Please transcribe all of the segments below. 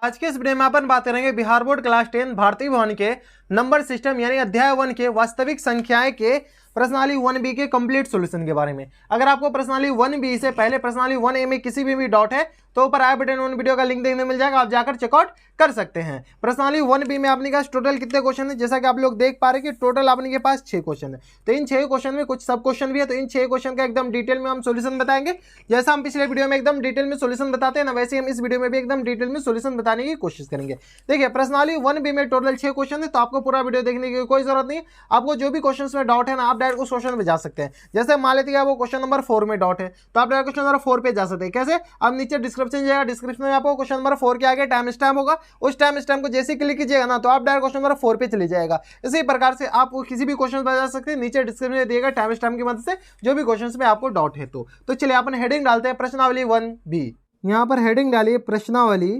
आज के इस वीडियो में अपन बात करेंगे बिहार बोर्ड क्लास 10 भारतीय भवन के नंबर सिस्टम यानी अध्याय 1 के वास्तविक संख्याएं के प्रश्नावली 1B के कंप्लीट सॉल्यूशन के बारे में। अगर आपको प्रश्नावली 1B से पहले प्रश्नावली 1A में किसी भी डाउट है तो ऊपर आई बटन उन वीडियो का लिंक देखने मिल जाएगा, आप जाकर चेकआउट कर सकते हैं। प्रश्नावली 1B में अपने पास टोटल कितने क्वेश्चन है, जैसा कि आप लोग देख पा रहे हैं कि टोटल अपने के पास 6 क्वेश्चन है। तो इन 6 क्वेश्चन में कुछ सब क्वेश्चन भी है, तो इन 6 क्वेश्चन का एकदम डिटेल में हम सॉल्यूशन बताएंगे। जैसा हम पिछले वीडियो में एकदम डिटेल में सॉल्यूशन बताते हैं ना, वैसे हम इस वीडियो में भी एकदम डिटेल में सॉल्यूशन बताने की कोशिश करेंगे। देखिए प्रश्नावली 1B में टोटल 6 क्वेश्चन है, तो आपको पूरा वीडियो देखने की कोई जरूरत नहीं। आपको जो भी क्वेश्चन में डाउट है ना, आप डायरेक्ट उस क्वेश्चन में जा सकते हैं। जैसे मान लेते हैं वो क्वेश्चन नंबर 4 में डाउट है, तो आप डायरेक्ट क्वेश्चन नंबर 4 पे जा सकते हैं। कैसे? अब नीचे डिस्क्रिप्शन जाएगा, डिस्क्रिप्शन में आपको क्वेश्चन नंबर 4 के आगे टाइम स्टैम्प होगा, उस टाइम स्टैम्प को जैसे क्लिक कीजिएगा ना, तो आप डायरेक्ट क्वेश्चन नंबर 4 पे चले जाएगा। इसी प्रकार से आप किसी भी क्वेश्चन पर जा सकते हैं, नीचे डिस्क्रिप्शन में दिएगा टाइम स्टैम्प की मदद से जो भी क्वेश्चन में आपको डाउट है। तो चलिए अपन हेडिंग डालते हैं प्रश्नावली 1B। यहां पर हेडिंग डालिए प्रश्नावली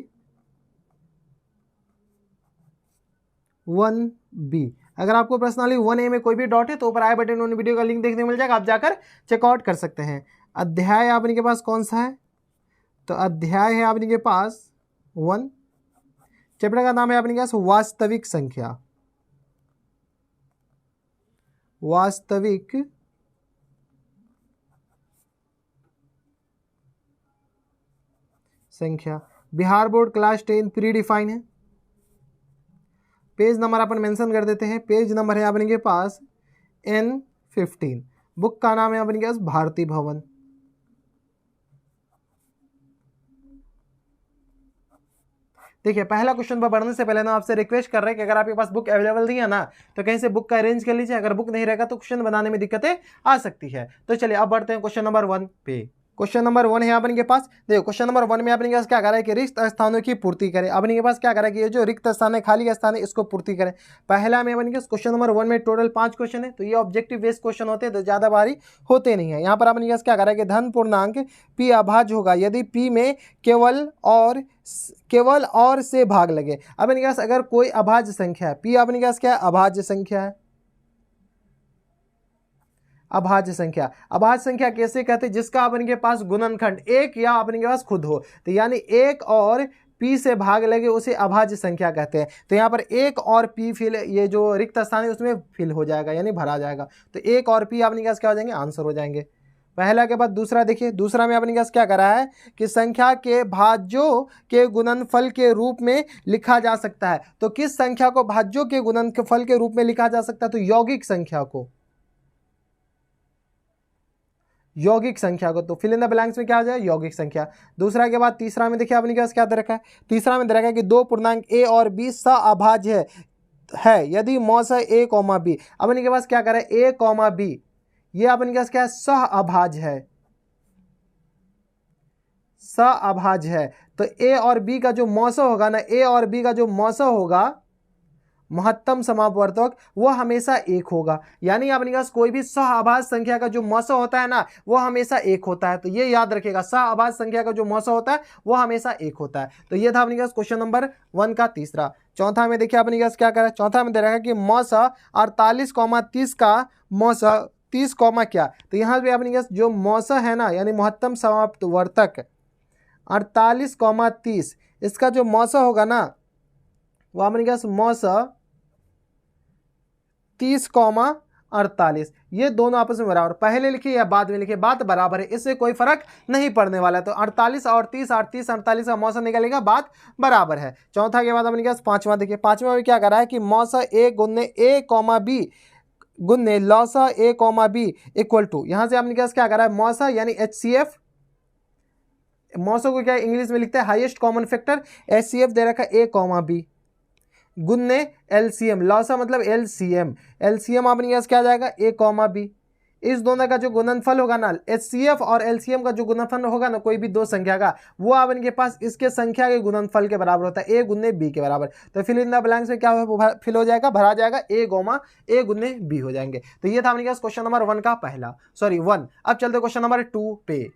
1B। अगर आपको प्रश्नावली 1A में कोई भी डाउट है तो ऊपर आई बटन उन वीडियो का लिंक देखने मिल जाएगा, आप जाकर चेकआउट कर सकते हैं। अध्याय आपने के पास कौन सा है, तो अध्याय है आपने के पास 1। चैप्टर का नाम है आपने के पास वास्तविक संख्या। वास्तविक संख्या Bihar board class 10 pre define है। पेज नंबर अपन मेंशन कर देते हैं, पेज नंबर है अपने के पास N15। बुक का नाम है अपने के पास भारतीय भवन। देखिए पहला क्वेश्चन पर बढ़ने से पहले ना आपसे रिक्वेस्ट कर रहे हैं कि अगर आपके पास बुक अवेलेबल नहीं है ना, तो कहीं से बुक का अरेंज कर लीजिए। अगर बुक नहीं रहेगा तो क्वेश्चन बनाने में दिक्कतें आ सकती है। तो चलिए अब बढ़ते हैं क्वेश्चन नंबर 1 पे। क्वेश्चन नंबर 1 है अपने के पास। देखो क्वेश्चन नंबर 1 में अपने के पास क्या कर रहा है कि रिक्त स्थानों की पूर्ति करें। अपने के पास क्या कर रहा है कि ये जो रिक्त स्थान है, खाली स्थान है, इसको पूर्ति करें। पहला में अपने के क्वेश्चन नंबर 1 में टोटल 5 क्वेश्चन है, तो ये ऑब्जेक्टिव बेस्ड क्वेश्चन होते हैं, तो ज्यादा भारी होते नहीं है। यहाँ पर अपने के पास क्या कर रहा है कि धन पूर्णांक P अभाज्य होगा यदि P में केवल और से भाग लगे। अपने के पास अगर कोई अभाज्य संख्या है, P अपने के पास क्या है, अभाज्य संख्या है। अभाज्य संख्या, अभाज्य संख्या कैसे कहते हैं, जिसका अपने के पास गुणनखंड एक या अपने के पास खुद हो, तो यानी एक और P से भाग लगे उसे अभाज्य संख्या कहते हैं। तो यहाँ पर एक और P फिल, ये जो रिक्त स्थान है उसमें फिल हो जाएगा यानी भरा जाएगा। तो एक और P अपने के पास क्या हो जाएंगे, आंसर हो जाएंगे। पहला के बाद दूसरा देखिए, दूसरा में अपने पास क्या करा है कि संख्या के भाज्यों के गुणनफल के रूप में लिखा जा सकता है। तो किस संख्या को भाज्यों के गुणनफल के रूप में लिखा जा सकता है, तो यौगिक संख्या को, यौगिक संख्या को। तो फिल इन द ब्लैंक्स में क्या हो जाए, यौगिक संख्या। दूसरा के बाद तीसरा में देखिए अपने के पास क्या दे रखा है, तीसरा में दे रखा है कि दो पूर्णांक A और B सअभाज्य है यदि मौसा A, B। अपने के पास क्या करें, A, B ये अपने के पास क्या है, सअभाज्य है, सअभाज्य है। तो A और B का जो मौसा होगा ना, A और B का जो मौसा होगा महत्तम समापवर्तक वो हमेशा एक होगा। यानी अपने पास कोई भी सअभाज्य संख्या का जो मौसा होता है ना, वो हमेशा एक होता है। तो ये याद रखिएगा, सअभाज्य संख्या का जो मौसा होता है वो हमेशा एक होता है। तो ये था अपने पास क्वेश्चन नंबर 1 का तीसरा। चौथा में देखिए अपने पास क्या करा, चौथा में दे रखा है कि मौसा 48,30 का मौसा 30, क्या, तो यहाँ पे अपने पास जो मौसा है ना यानी महत्तम समापवर्तक 48,30, इसका जो मौसा होगा ना वो अपने पास मौसा 30,48, ये दोनों आपस में बराबर, पहले लिखिए या बाद में लिखिए बात बराबर है, इससे कोई फर्क नहीं पड़ने वाला है। तो 48 और 30, 48 का मौसा निकलेगा, बात बराबर है। चौथा के बाद अपने पास पांचवा देखिए, पांचवा में क्या कर रहा है कि मौसा A गुन्ने A, B गुन्ने लौसा A, B इक्वल टू, यहां से आपने क्या करा है, मौसा यानी HCF, मौसा को क्या इंग्लिश में लिखते हैं हाईएस्ट कॉमन फैक्टर, HCF दे रखा है A, B गुन्ने LCM, लौसा मतलब LCM, LCM आपने पास क्या आ जाएगा A, B। इस दोनों का जो गुणनफल होगा ना, HCF और LCM का जो गुणनफल होगा ना कोई भी दो संख्या का, वो आपके पास इसके संख्या के गुणनफल के बराबर होता है, A गुन्ने B के बराबर। तो फिल इन द ब्लैंक्स में क्या फिल हो जाएगा, भरा जाएगा A गुन्ने B हो जाएंगे। तो ये था अपने पास क्वेश्चन नंबर 1 का पहला, 1। अब चलते क्वेश्चन नंबर 2 पे।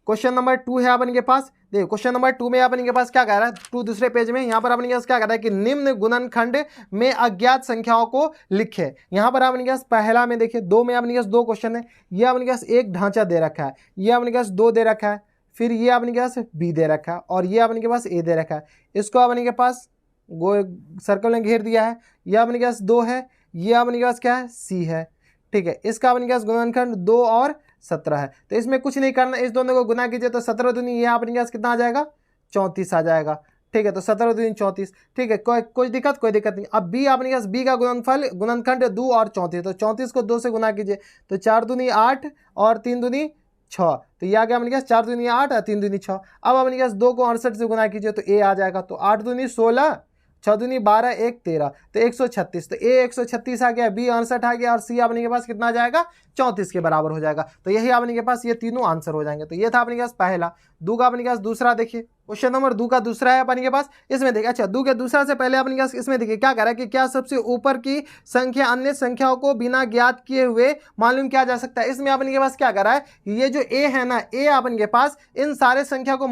क्वेश्चन नंबर 2 है अपने के पास। देखो क्वेश्चन नंबर 2 में अपने के पास क्या कह रहा है, 2 दूसरे पेज में, यहाँ पर अपने के पास क्या कह रहा है कि निम्न गुणनखंड में अज्ञात संख्याओं को लिखे। यहाँ पर अपने के पास पहला में देखिए 2 में अपने के पास 2 क्वेश्चन है, ये अपने के पास एक ढांचा दे रखा है, ये अपने के पास 2 दे रखा है, फिर ये अपने के पास B दे रखा है और ये अपने के पास A दे रखा है। इसको अपने के पास गो सर्कल में घेर दिया है, यह अपने के पास 2 है, यह अपने के पास क्या है C है, ठीक है। इसका अपने के पास गुणनखंड 2 और 17 है। तो इसमें कुछ नहीं करना, इस दोनों को गुना कीजिए तो 17 दूनी यह अपने के पास कितना आ जाएगा 34 आ जाएगा, ठीक है। तो 17 दूनी 34, ठीक है। कोई दिक्कत नहीं। अब B अपने के पास B का गुणनखंड 2 और 34, तो 34 को 2 से गुना कीजिए तो 4 दूनी 8 और 3 दूनी 6, तो ये आ गया अपने पास 4 दूनी 8 और 3 दूनी 6। अब अपने पास 2 को 68 से गुना कीजिए तो A आ जाएगा, तो 8 दूनी 16, 6 दूनी 12, 1 13, तो 136। तो A 136 आ गया, B 68 आ गया और C अपने के पास कितना आ जाएगा 34 के बराबर हो जाएगा। तो यही अपने के पास ये तीनों आंसर हो जाएंगे। तो ये था अपने के पास पहला। दो का अपने के पास दूसरा देखिए, क्वेश्चन नंबर 2 का दूसरा है अपने के पास, इसमें देखिए। अच्छा, 2 के दूसरा से पहले अपने के पास इसमें देखिए क्या कह रहा है कि क्या सबसे ऊपर की संख्या अन्य संख्याओं को बिना ज्ञात किए हुए मालूम किया जा सकता है। इसमें अपने के पास क्या कर रहा है, ये जो A है ना, A अपने के पास इन सारे संख्या को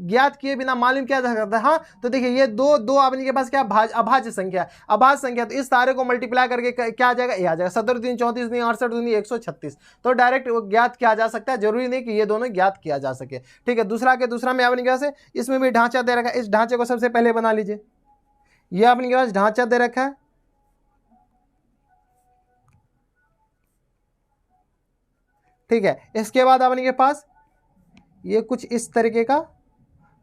ज्ञात किए बिना मालूम किया जा सकता है। हाँ, तो देखिए ये दो अपने के पास क्या अभाज्य संख्या, तो इस सारे को मल्टीप्लाई करके क्या आ जाएगा, A आ जाएगा। 17 दूनी 34 दूनी 68 दूनी 136, तो डायरेक्ट ज्ञात किया जा सकता है, जरूरी नहीं कि ये दोनों ज्ञात किया जा सके, ठीक है। दूसरा में अपने के पास इसमें भी ढांचा दे रखा है, इस ढांचे को सबसे पहले बना लीजिए। यह अपने के पास ढांचा दे रखा है, ठीक है। इसके बाद अपने के पास ये कुछ इस तरीके का,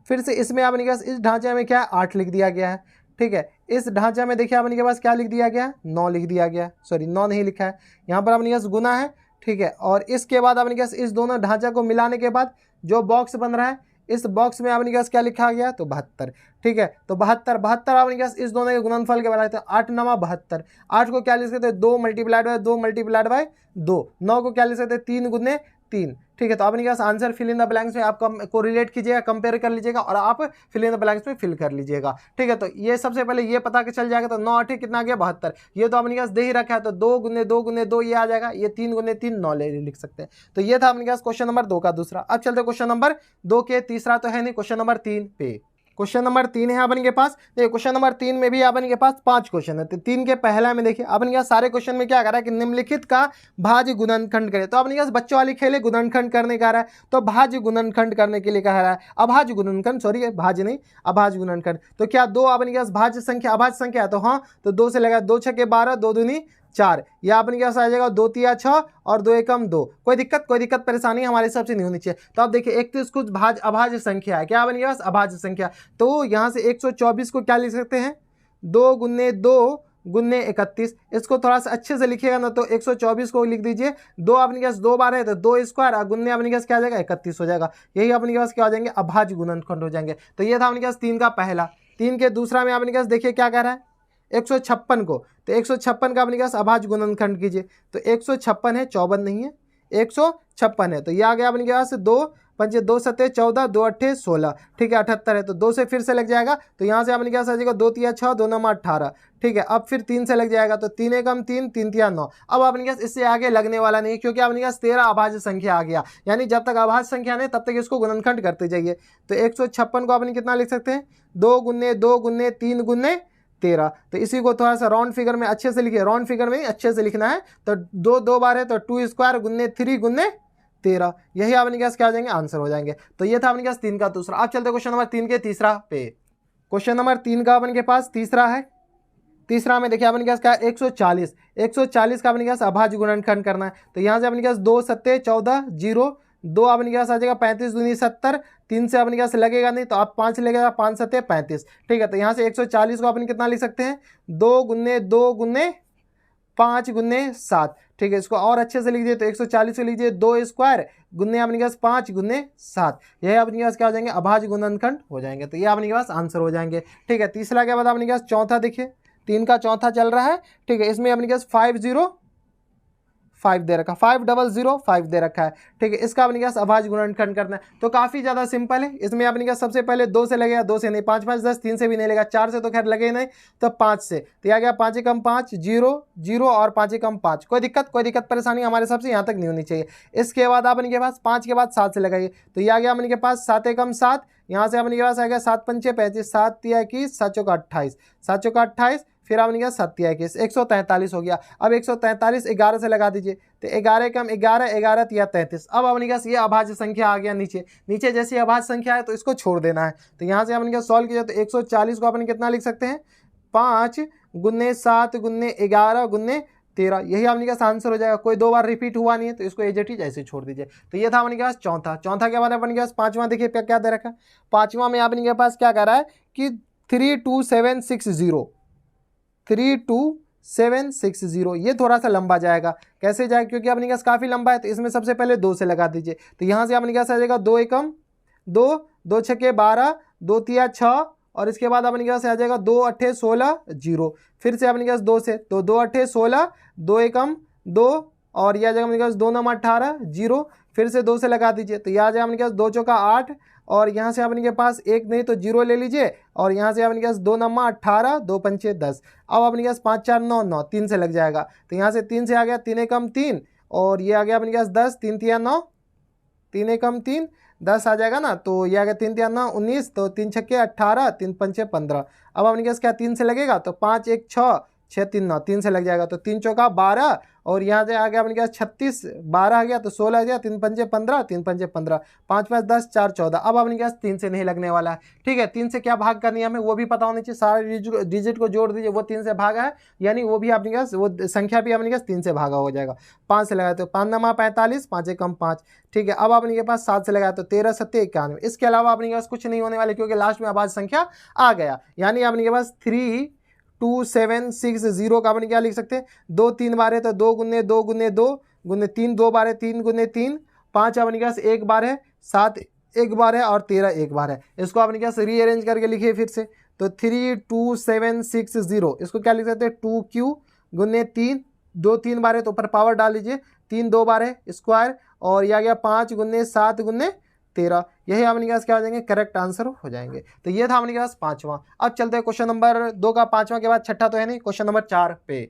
फिर से इसमें अपने के पास इस ढांचे में क्या है 8 लिख दिया गया है, ठीक है। इस ढांचा में देखिए अपने के पास क्या लिख दिया गया है 9 लिख दिया गया, सॉरी 9 नहीं लिखा है, यहाँ पर अपने के पास गुना है, ठीक है। और इसके बाद अपने के पास इस दोनों ढांचा को मिलाने के बाद जो बॉक्स बन रहा है, इस बॉक्स में अपने के पास क्या लिखा गया तो 72, ठीक है। तो 72 अपने के पास इस दोनों के गुणनफल के बराबर, तो 8 9 72, 8 को क्या लिख सकते हैं 2 मल्टीप्लाइड बाय 2 मल्टीप्लाइड बाय 2, 9 को क्या लिख सकते हैं 3 गुने 3, ठीक है। तो अपने के पास answer fill in the blanks में आप को रिलेट कीजिएगा, कंपेयर कर लीजिएगा और आप फिल इन द ब्लैंक्स में फिल कर लीजिएगा, ठीक है। तो ये सबसे पहले ये पता चल जाएगा, तो 9 8 कितना आ गया 72, ये तो अपने के पास दे ही रखा है, तो 2 गुने 2 गुने 2 ये आ जाएगा, ये 3 गुने 3 9 लिख सकते हैं। तो ये था अपने के पास क्वेश्चन नंबर 2 का दूसरा। अब चलते क्वेश्चन नंबर 2 के तीसरा तो है नहीं, क्वेश्चन नंबर 3 पे। क्वेश्चन नंबर 3 है अपन के पास, देखिए क्वेश्चन नंबर 3 में भी अपन के पास 5 क्वेश्चन है। तो 3 के पहला में देखिए अपन के पास सारे क्वेश्चन में क्या कर रहा है कि निम्नलिखित का भाज्य गुणनखंड करे। तो अपने पास बच्चों वाली खेले गुणनखंड करने का रहा है, तो भाज्य गुणनखंड करने के लिए कह रहा है, अभाज्य गुणनखंड, सॉरी भाज्य नहीं अभाज्य गुणनखंड। तो क्या 2 अपने के पास भाज्य संख्या अभाज्य संख्या है, तो हाँ, तो 2 से लगा 2 6 12, 2 दूनी 4, या अपने के पास आ जाएगा 2 3 6 और 2 एकम 2। कोई दिक्कत परेशानी हमारे हिसाब से नहीं होनी चाहिए। तो आप देखिए एक तो इसको अभाज्य संख्या है, क्या अपने के पास अभाज्य संख्या, तो यहाँ से 124 को क्या लिख सकते हैं 2 गुने 2 गुने 31। इसको थोड़ा सा अच्छे से लिखिएगा ना, तो 124 को लिख दीजिए, 2 अपने के पास 2 बार है तो 2 स्क्वायर और गुन्ने अपने के पास क्या आ जाएगा 31 हो जाएगा। यही अपने के पास क्या हो जाएंगे अभाज्य गुणनखंड हो जाएंगे। तो ये था अपने के पास 3 का पहला। 3 के दूसरा में अपने के पास देखिए क्या कह रहा है 156 को, तो 156 का अपने पास अभाज्य गुणनखंड कीजिए, तो 156 है 54 नहीं है 156 है, तो ये आ गया अपने पास 2 पंचे 2 सत्ते 14 2 अट्ठे 16, ठीक है 78 है, तो 2 से फिर से लग जाएगा, तो यहाँ से अपने पास आ जाएगा 2 3 6 2 9 18, ठीक है। अब फिर 3 से लग जाएगा, तो 3 एकम 3 3 3 9। अब अपने पास इससे आगे लगने वाला नहीं, क्योंकि अपने पास 13 अभाज्य संख्या आ गया, यानी जब तक अभाज्य संख्या नहीं तब तक इसको गुणनखंड करते जाइए। तो 156 को अपने कितना लिख सकते हैं 2 गुने 2 गुने 3 गुने 13। तो इसी को थोड़ा सा राउंड फिगर में अच्छे से लिखिए, राउंड फिगर में अच्छे से लिखना है, तो 2 2 बार है तो 2 स्क्वायर गुने 3 गुने 13, यही अपने पास क्या आ जाएंगे आंसर हो जाएंगे। तो ये था अपने पास 3 का दूसरा। अब चलते क्वेश्चन नंबर 3 के तीसरा पे। क्वेश्चन नंबर 3 का अपने के पास तीसरा है। तीसरा में देखिए अपने पास क्या 140 का अपने पास अभाज्य गुणनखंड करना है। तो यहाँ से अपने पास 2 सत्ते 14 0, 2 अपने पास आ जाएगा 35 दूनी 70, 3 से अपने पास लगेगा नहीं, तो आप 5 लगेगा 5 सत्ते 35, ठीक है। तो यहाँ से 140 को अपने कितना लिख सकते हैं 2 गुने 2 गुने 5 गुने 7, ठीक है। इसको और अच्छे से लिख दिए, तो 140 को लीजिए 2 स्क्वायर गुने अपने पास 5 गुने 7, यही अपने पास क्या हो जाएंगे अभाज्य गुणनखंड हो जाएंगे। तो ये अपने पास आंसर हो जाएंगे, ठीक है। तीसरा के बाद अपने पास चौथा देखिए, 3 का चौथा चल रहा है, ठीक है। इसमें अपने पास 505 दे रखा, 5005 दे रखा है, ठीक है। इसका अपने पास अभाज्य गुणनखंड करना है, तो काफ़ी ज़्यादा सिंपल है। इसमें अपने पास सबसे पहले 2 से लगेगा, 2 से नहीं, 5 5 10, 3 से भी नहीं लगेगा, 4 से तो खैर लगे नहीं, तो 5 से, तो यह आ गया 5 एकम 5 0 0 और 5 एकम 5। कोई दिक्कत परेशानी हमारे हिसाब से यहाँ तक नहीं होनी चाहिए। इसके बाद अपने के पास 5 के बाद 7 से लगाइए, तो यह आ गया अपने के पास 7 एकम 7, यहाँ से अपने के पास आ गया 7 पंचे 35, 7 तिया 21, 7 चौका 28, 7 चौका 28, फिर अपने पास 7 143 हो गया। अब 143 11 से लगा दीजिए, तो 11 कम 11, 11 तिया 33। अब अपने पास ये अभाज्य संख्या आ गया नीचे। नीचे जैसी अभाज्य संख्या है तो इसको छोड़ देना है। तो यहाँ से अपने पास सॉल्व किया तो 140 को अपन कितना लिख सकते हैं, 5 गुने 7 गुने 11 गुने 13। यही अपने पास आंसर हो जाएगा। कोई दो बार रिपीट हुआ नहीं है तो इसको एज इट इज ऐसे छोड़ दीजिए। तो ये था अपने पास चौथा। चौथा के बाद अपने पास पांचवा, देखिए क्या दे रखा है। पांचवा में अपने पास क्या कर रहा है कि 32760, 32760। ये थोड़ा सा लंबा जाएगा। कैसे जाएगा, क्योंकि अपने पास काफ़ी लंबा है, तो इसमें सबसे पहले 2 से लगा दीजिए। तो यहाँ से अपने पास आ जाएगा 2 एकम 2, 2 छके 12, 2 तिया 6, और इसके बाद अपने पास आ जाएगा 2 अट्ठे 16 0। फिर से अपने पास 2 से, तो 2 अट्ठे 16, 2 एकम 2, और यह आ जाएगा अपने पास 2 9 18 0। फिर से 2 से लगा दीजिए, तो यह आ जाएगा अपने पास 2 चौका 8, और यहाँ से अपने के पास 1 नहीं तो 0 ले लीजिए, और यहाँ से अपने पास 2 9 18, 2 पंचे 10। अब अपने पास 5 4 9 9, 3 से लग जाएगा। तो यहाँ से 3 से आ गया 3 एकम 3, और ये आ गया अपने पास 10, 3 तिया 9, 3 एकम 3, 10 आ जाएगा ना। तो ये आ गया 3 तिया 9 19, तो 3 छक्के 18, 3 पंचे 15। अब अपने पास क्या 3 से लगेगा, तो 5 1 6, 6 3 9, 3 से लग जाएगा। तो 3 चौका 12, और यहाँ से आ गया अपने पास 36, 12 आ गया तो 16 आ गया, 3 पंचे 15, 3 पंचे 15, 5 5 10, 4 14। अब अपने पास 3 से नहीं लगने वाला है। ठीक है, 3 से क्या भाग करनी है हमें वो भी पता होनी चाहिए। सारे डिजिट को जोड़ दीजिए, वो 3 से भागा है, यानी वो भी अपने पास, वो संख्या भी अपने पास 3 से भागा हो जाएगा। 5 से लगाए तो 5 9 45, 5 एकम 5। ठीक है, अब अपने के पास 7 से लगाया तो 13 7 91। इसके अलावा अपने के पास कुछ नहीं होने वाले, क्योंकि लास्ट में अभाज्य संख्या आ गया। यानी अपने के पास 32760 का अपन क्या लिख सकते हैं, 2 3 बार है तो 2 गुने 2 गुने 2 गुने 3, 2 बार है 3 गुने 3, 5 अपने पास 1 बार है, 7 1 बार है, और 13 1 बार है। इसको अपने पास रीअरेंज करके लिखिए फिर से, तो 32760 इसको क्या लिख सकते हैं, 2q गुने 3, 2 3 बार है तो ऊपर पावर डाल लीजिए, 3 2 बार है स्क्वायर, और यह आ गया 5 गुने 7 गुने 13। यही अपने पास क्या हो जाएंगे, करेक्ट आंसर हो जाएंगे। तो ये था अपने पास पांचवा। अब चलते हैं क्वेश्चन नंबर 2 का, पांचवा के बाद छठा तो है नहीं, क्वेश्चन नंबर 4 पे।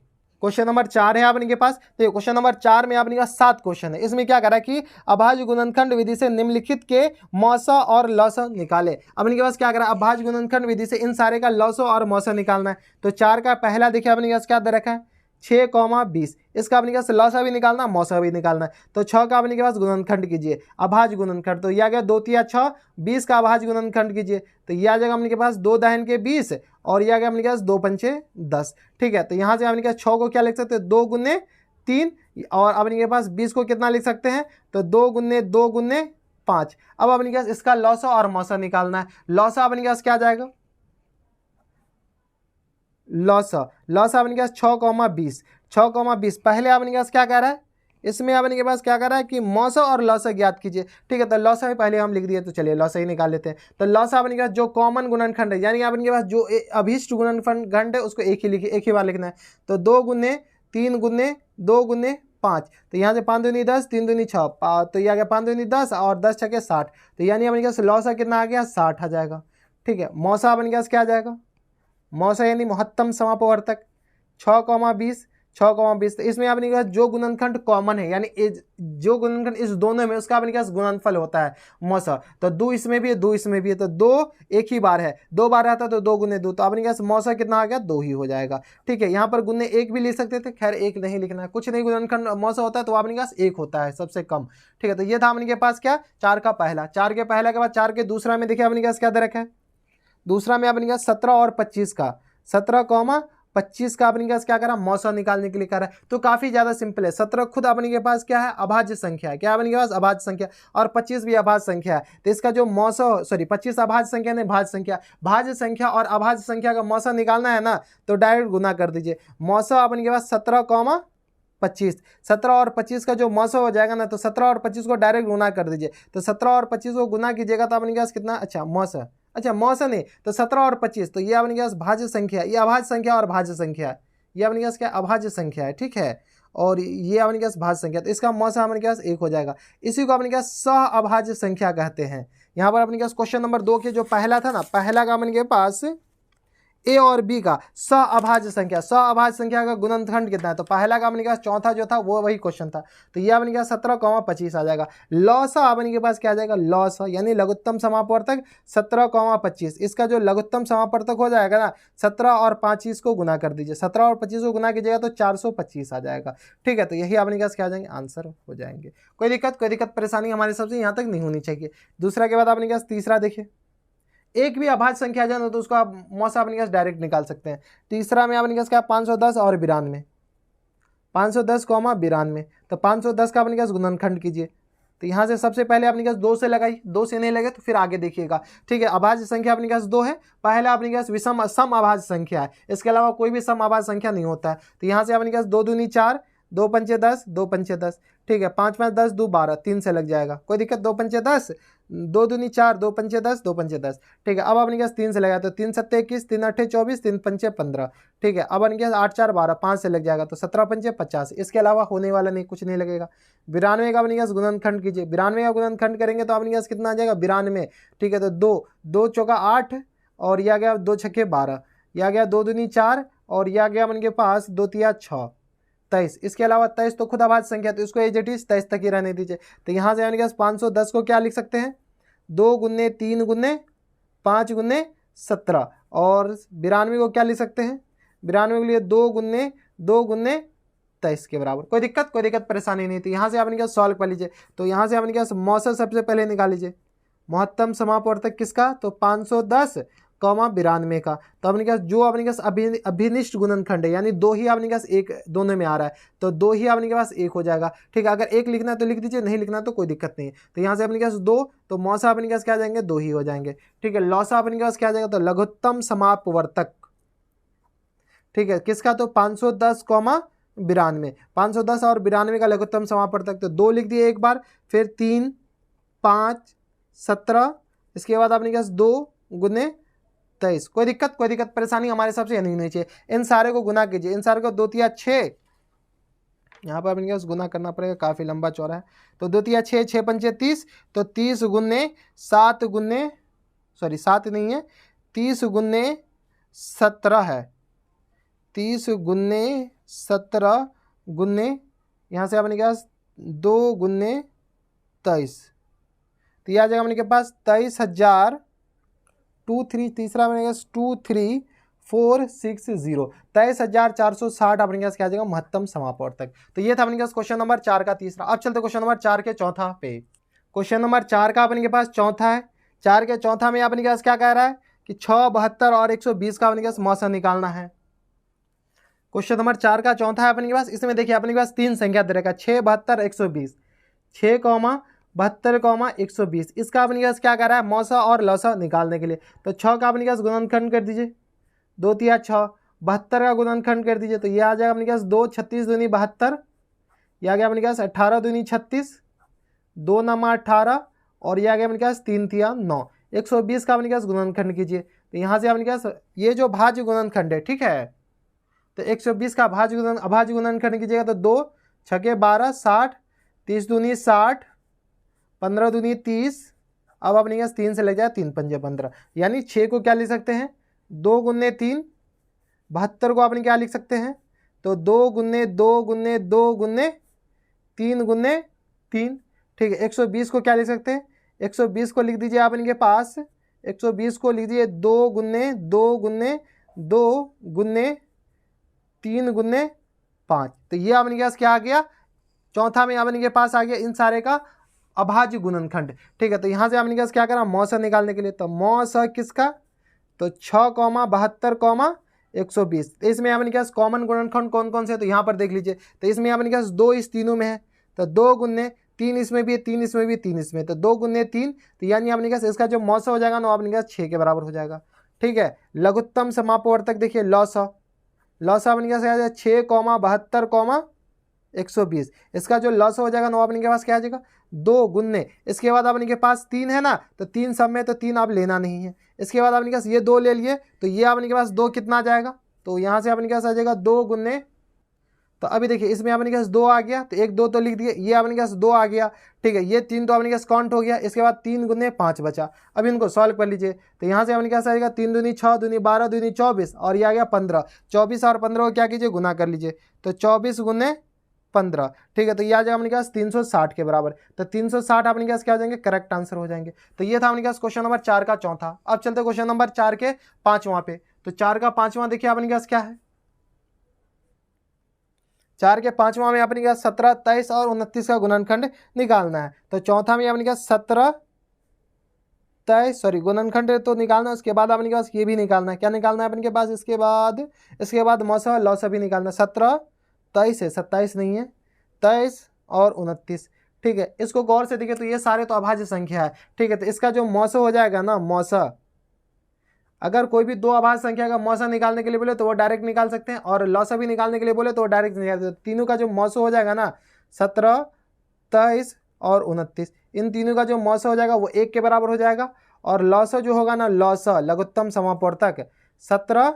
क्वेश्चन नंबर 4 है अपने के पास। तो क्वेश्चन नंबर 4 में अपने पास 7 क्वेश्चन है। इसमें क्या करा कि अभाज्य गुणनखंड विधि से निम्नलिखित के मौसा और लौसा निकाले। अपने के पास क्या करा, अभाज्य गुणनखंड विधि से इन सारे का लौसा और मौसा निकालना है। तो 4 का पहला देखिए अपने पास क्या दे रखा है, 6,20। इसका अपने पास लौसा भी निकालना, मौसा भी निकालना है। तो 6 का अपने के पास गुणनखंड कीजिए, अभाज्य गुणनखंड। तो यह आ गया 2 तिया 6, 20 का अभाज्य गुणनखंड कीजिए। तो यह आ जाएगा अपने के पास 2 दाहिन के 20, और यह आ गया अपने के पास 2 पंचे 10। ठीक है, तो यहाँ से अपने के पास 6 को क्या लिख सकते हैं, 2 गुने 3, और अपने के पास 20 को कितना लिख सकते हैं, तो 2 गुने 2 गुने 5। अब अपने के पास इसका लौसा और मौसा निकालना है। लौसा अपने के पास क्या जाएगा, लौसा अपने के पास 6,20, 6,20। पहले अपने के पास क्या कह रहा है, इसमें अपने के पास क्या कर रहा है कि मौसा और लौसा ज्ञात कीजिए। ठीक है, तो लौसा भी पहले हम लिख दिए, तो चलिए लौसा ही निकाल लेते हैं। तो लौसा अपने के पास जो कॉमन गुणनखंड है, यानी अपने के पास जो अभीष्ट गुणनखंड है उसको एक ही बार लिखना है। तो 2 गुने 3 गुने 2 गुने 5। तो यहाँ से 5 दूनी 10, 3 दूनी 6, तो यह आ गया 5 दूनी 10, और 10 छके 60। तो यानी अपने के पास लौसा कितना आ गया, 60 आ जाएगा। ठीक है, मौसा अपने के पास क्या आ जाएगा, मौसा यानी महत्तम समापवर्तक 6,20, 6,20। तो इसमें अपने के पास जो गुणनखंड कॉमन है, यानी जो गुणनखंड इस दोनों में, उसका अपने के पास गुणनफल होता है मौसा। तो 2 इसमें भी है, 2 इसमें भी है, तो 2 एक ही बार है, 2 बार आता है तो 2 गुने 2। तो अपने के पास मौसा कितना आ गया, 2 ही हो जाएगा। ठीक है, यहाँ पर गुने 1 भी लिख सकते थे, खैर 1 नहीं लिखना है, कुछ नहीं गुणनखंड मौसा होता है तो अपने के पास 1 होता है सबसे कम। ठीक है, तो ये था अपने के पास क्या, 4 का पहला। 4 के पहला के बाद 4 के दूसरा में देखिए अपने के पास क्या दे रखा है, दूसरा में अपने पास 17 और 25 का, 17,25 का अपने पास क्या करा, मौसा निकालने के लिए करा है। तो काफी ज्यादा सिंपल है। 17 खुद अपने के पास क्या है, अभाज्य संख्या है। क्या अपने के पास, अभाज्य संख्या, और 25 भी अभाज्य संख्या है। तो इसका जो मौसा, 25 अभाज्य संख्या नहीं भाज्य संख्या, भाज्य संख्या और अभाज्य संख्या का मौसा निकालना है ना, तो डायरेक्ट गुना कर दीजिए। मौसा अपने के पास 17,25, 17 और 25 का जो मौसा हो जाएगा ना, तो 17 और 25 को डायरेक्ट गुना कर दीजिए। तो 17 और 25 को गुना कीजिएगा तो अपने के पास कितना, अच्छा मौसा, अच्छा मौसा नहीं, तो 17 और 25, तो ये अपने के पास भाज्य संख्या, ये अभाज्य संख्या और भाज्य संख्या, ये अपने के पास क्या, अभाज्य संख्या है। ठीक है, और ये अपने के पास भाज्य संख्या, तो इसका मौसा अपने के पास 1 हो जाएगा। इसी को अपने के पास सह अभाज्य संख्या कहते हैं। यहाँ पर अपने के पास क्वेश्चन नंबर 2 के जो पहला था ना, पहला का अपने के पास ए और बी का सअभाज्य संख्या, सअभाज्य संख्या का गुणनखंड कितना है, तो पहला का अपने पास चौथा जो था वो वही क्वेश्चन था, तो ये अपने पास 17,25 आ जाएगा। लौसा अपने के पास क्या आ जाएगा, लौसा यानी लघुत्तम समापवर्तक 17,25, इसका जो लघुत्तम समापवर्तक हो जाएगा ना 17 और 25 को गुना कर दीजिए, 17 और 25 को गुना कीजिएगा तो 425 आ जाएगा। ठीक है, तो यही अपने पास क्या आ जाएंगे, आंसर हो जाएंगे। कोई दिक्कत परेशानी हमारे सबसे यहाँ तक नहीं होनी चाहिए। दूसरा के बाद अपने पास तीसरा देखिए, एक भी अभाज्य संख्या जाए तो उसको आप मौसा अपने पास डायरेक्ट निकाल सकते हैं। तीसरा में अपने पास क्या 510 और 92, 510 92, तो 510 का अपने पास गुणनखंड कीजिए। तो यहाँ से सबसे पहले अपने पास 2 से लगाई, 2 से नहीं लगे तो फिर आगे देखिएगा। ठीक है, अभाज्य संख्या अपने पास 2 है, पहला अपने पास विषम सम अभाज्य संख्या है, इसके अलावा कोई भी सम अभाज्य संख्या नहीं होता है। तो यहाँ से अपने पास 2 दूनी 4, 2 पंचे 10, 2 पंचे 10, ठीक है, 5 5 10, 2 12, 3 से लग जाएगा, कोई दिक्कत। 2 पंचे 10, 2 दूनी 4, 2 पंचे 10, 2 पंचे 10, ठीक है। अब अपने पास 3 से लगा तो 3 7 21, 3 8 24, 3 पंचे 15, ठीक है। अब अपने पास 8 4 12, 5 से लग जाएगा तो 17 पंचे 50, इसके अलावा होने वाला नहीं, कुछ नहीं लगेगा। 92 का अपने पास गुणनखंड कीजिए, 92 का गुणनखंड करेंगे तो अपने पास कितना आ जाएगा 92, ठीक है। तो 2 चौका 8 और यह आ गया 2 छक्के 12, यह आ गया 2 दूनी 4 और यह आ गया अपने पास 2 तिया 6, 23, इसके अलावा 23 तो खुद अभाज्य संख्या, तो इसको एज इट इज 23 तक ही रहने दीजिए। तो यहाँ से अपने पास 510 को क्या लिख सकते हैं, 2 गुने 3 गुने 5 गुने 17, और 92 को क्या लिख सकते हैं, 92 के लिए 2 गुने 23 के बराबर। कोई दिक्कत परेशानी नहीं थी। यहाँ से अपने पास सॉल्व कर लीजिए, तो यहाँ से अपने पास मौसा सबसे पहले निकाल लीजिए, महत्तम समापवर्तक किसका, तो 510 92 का। तो अपने पास जो अपने पास अभिनिष्ट गुणनखंड है, यानी 2 ही अपने पास एक दोनों में आ रहा है, तो 2 ही अपने के पास 1 हो जाएगा। ठीक है, अगर 1 लिखना है तो लिख दीजिए, नहीं लिखना तो कोई दिक्कत नहीं है। तो यहाँ से अपने पास 2, तो मौसा अपने पास क्या आ जाएंगे, 2 ही हो जाएंगे। ठीक है, लौसा अपने पास क्या आ जाएगा, तो लघुत्तम समापवर्तक, ठीक है, किसका, तो 510 92, 510 और 92 का लघुत्तम समापवर्तक, तो 2 लिख दिए एक बार, फिर 3 5 17, इसके बाद अपने पास 2 गुने 23। कोई दिक्कत परेशानी हमारे हिसाब से नहीं होनी चाहिए। इन सारे को गुना कीजिए, इन सारे को 2 तिया 6, यहाँ पर अपने पास गुना करना पड़ेगा, काफ़ी लंबा चौड़ा है। तो 2 तिया 6, 6 पंचे 30, तो 30 गुने 7 गुने, सॉरी 7 नहीं है, 30 गुने 17 है, 30 गुने 17 गुने यहाँ से अपने पास 2 गुने 23, तो यह आ जाएगा अपने के पास 23,000 23, तीसरा अपने पास 23460, 23,460 अपने पास क्या आ जाएगा, महत्तम समापवर्तक। तो ये था अपने पास क्वेश्चन नंबर 4 का तीसरा। अब चलते क्वेश्चन नंबर 4 के चौथा पे। क्वेश्चन नंबर 4 का अपने के पास चौथा है। 4 के चौथा में अपने पास क्या कह रहा है कि 6, 72 और 120 का अपने पास मौसा निकालना है। क्वेश्चन नंबर 4 का चौथा है अपने के पास। इसमें देखिए अपने के पास 3 संख्या दे रखा है, 6, 72 120, 6, 72, 120, इसका अपने पास क्या कर रहा है, मौसा और लौसा निकालने के लिए। तो 6 का अपने पास गुणनखंड कर दीजिए, 2 तिया 6, 72 का गुणनखंड कर दीजिए, तो ये आ जाएगा अपने पास 2 36 दूनी 72, यह आ गया अपने पास 18 दूनी 36, 2 नमा 18, और यह आ गया अपने पास 3 तिया 9, 120 का अपने पास गुणनखंड कीजिए। तो यहाँ से अपने पास ये जो भाज्य गुणनखंड है, ठीक है, तो 120 का अभाज्य गुणनखंड कीजिएगा, तो 2 छके 12 60, 30 दूनी 60, 15 दूनी 30, अब अपने पास 3 से लग जाए 3 पंजे 15, यानी 6 को क्या लिख सकते हैं, 2 गुने 3, 72 को अपने क्या लिख सकते हैं, तो 2 गुने 2 गुने 2 गुने 3 गुने 3, ठीक है। 120 को क्या लिख सकते हैं, 120 को लिख दीजिए आप इनके पास, 120 को लिख दीजिए 2 गुने 2 गुने 2 गुने 3 गुने 5, तो ये अपने पास क्या आ गया, चौथा में अपने के पास आ गया इन सारे का अभाज्य गुणनखंड। ठीक है, तो यहाँ से अपने पास क्या करा, मौसा निकालने के लिए, तो मौसा किसका, तो 6, 72, 120, तो इसमें अपने पास कॉमन गुणनखंड कौन कौन से, तो यहाँ पर देख लीजिए। तो इसमें अपने पास 2 इस तीनों में है, तो 2 गुने 3 इसमें भी है, 3 इसमें भी, 3 इसमें, तो 2 गुने 3, तो यानी अपने पास इसका जो मौसा हो जाएगा ना अपने पास 6 के बराबर हो जाएगा। ठीक है, लघुत्तम समापवर्तक देखिए लौसा अपने पास आ जाएगा 6, 72, 120, इसका जो लॉस हो जाएगा ना अपने के पास क्या आ जाएगा, 2 गुने, इसके बाद अपने के पास 3 है ना, तो 3 सब में, तो 3 आप लेना नहीं है। इसके बाद अपने के पास ये 2 ले लिए, तो ये अपने के पास 2 कितना आ जाएगा, तो यहाँ से अपने के पास आ जाएगा 2 गुने, तो अभी देखिए इसमें अपने पास 2 आ गया, तो 1 2 तो लिख दिए, ये अपने पास 2 आ गया, ठीक है, ये 3 तो अपने पास काउंट हो गया, इसके बाद 3 गुने 5 बचा। अब इनको सॉल्व कर लीजिए, तो यहाँ से अपने पास आएगा 3 दूनी 6 दूनी 12 दूनी 24 और ये आ गया 15। 24 और 15 को क्या कीजिए, गुना कर लीजिए, तो 24 गुने 15, ठीक है, तो ये आ जाएगा अपने पास 360 के बराबर। तो 360 अपने पास क्या हो जाएंगे, करेक्ट आंसर हो जाएंगे। तो ये था अपने पास क्वेश्चन नंबर 4 का चौथा। अब चलते क्वेश्चन नंबर 4 के पांचवां पे। तो 4 का पांचवां देखिए अपने पास क्या है, 4 के पांचवां में अपने पास 17, 23 और 29 का गुणनखंड निकालना है। तो चौथा में अपने पास 17, 23 गुणनखंड तो निकालना है, उसके बाद अपने पास ये भी निकालना है, क्या निकालना है अपने के पास, इसके बाद मौसा लौसा भी निकालना है। 17, 23 है, 27 नहीं है, 23 और 29, ठीक है। इसको गौर से देखिए तो ये सारे तो अभाज्य संख्या है, ठीक है। तो इसका जो मौसा हो जाएगा ना, मौसा, अगर कोई भी 2 अभाज्य संख्या का मौसा निकालने के लिए बोले तो वो डायरेक्ट निकाल सकते हैं, और लौसा भी निकालने के लिए बोले तो वो डायरेक्ट निकाल सकते हैं। तीनों का जो मौसा हो जाएगा ना, 17, 23 और 29, इन तीनों का जो मौसा हो जाएगा वो 1 के बराबर हो जाएगा। और लौसा जो होगा ना, लौसा लघुत्तम समापवर्तक 17,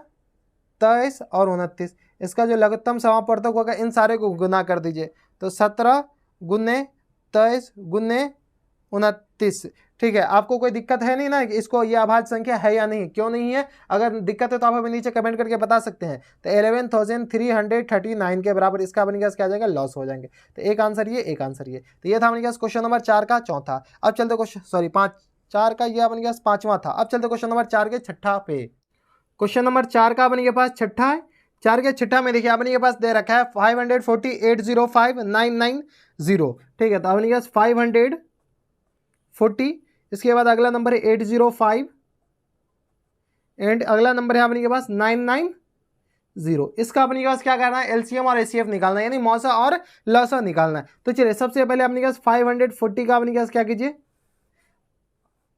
23 और 29, इसका जो लघुत्तम समापवर्तक होगा इन सारे को गुना कर दीजिए, तो 17 गुने 23 गुने 29, ठीक है। आपको कोई दिक्कत है नहीं ना कि इसको ये अभाज्य संख्या है या नहीं, क्यों नहीं है, अगर दिक्कत है तो आप हमें नीचे कमेंट करके बता सकते हैं। तो 11,339 के बराबर इसका अपने पास क्या आ जाएगा, लॉस हो जाएंगे। तो एक आंसर ये, एक आंसर ये। तो ये था अपने पास क्वेश्चन नंबर 4 का चौथा। अब चलते क्वेश्चन 4 का ये अपने पास पांचवा था। अब चलते क्वेश्चन नंबर 4 के छठा पे। क्वेश्चन नंबर 4 का अपने के पास छठा है। 4 के छठा में देखिए अपने के पास दे रखा है 540,805,990, ठीक है। तो अपने के पास 540, इसके बाद अगला नंबर है 805 एंड अगला नंबर है अपने के पास 990। इसका अपने के पास क्या करना है, एलसीएम और एचसीएफ निकालना है, यानी मौसा और लौसा निकालना है। तो चलिए सबसे पहले अपने के पास 540 का अपने के पास क्या कीजिए,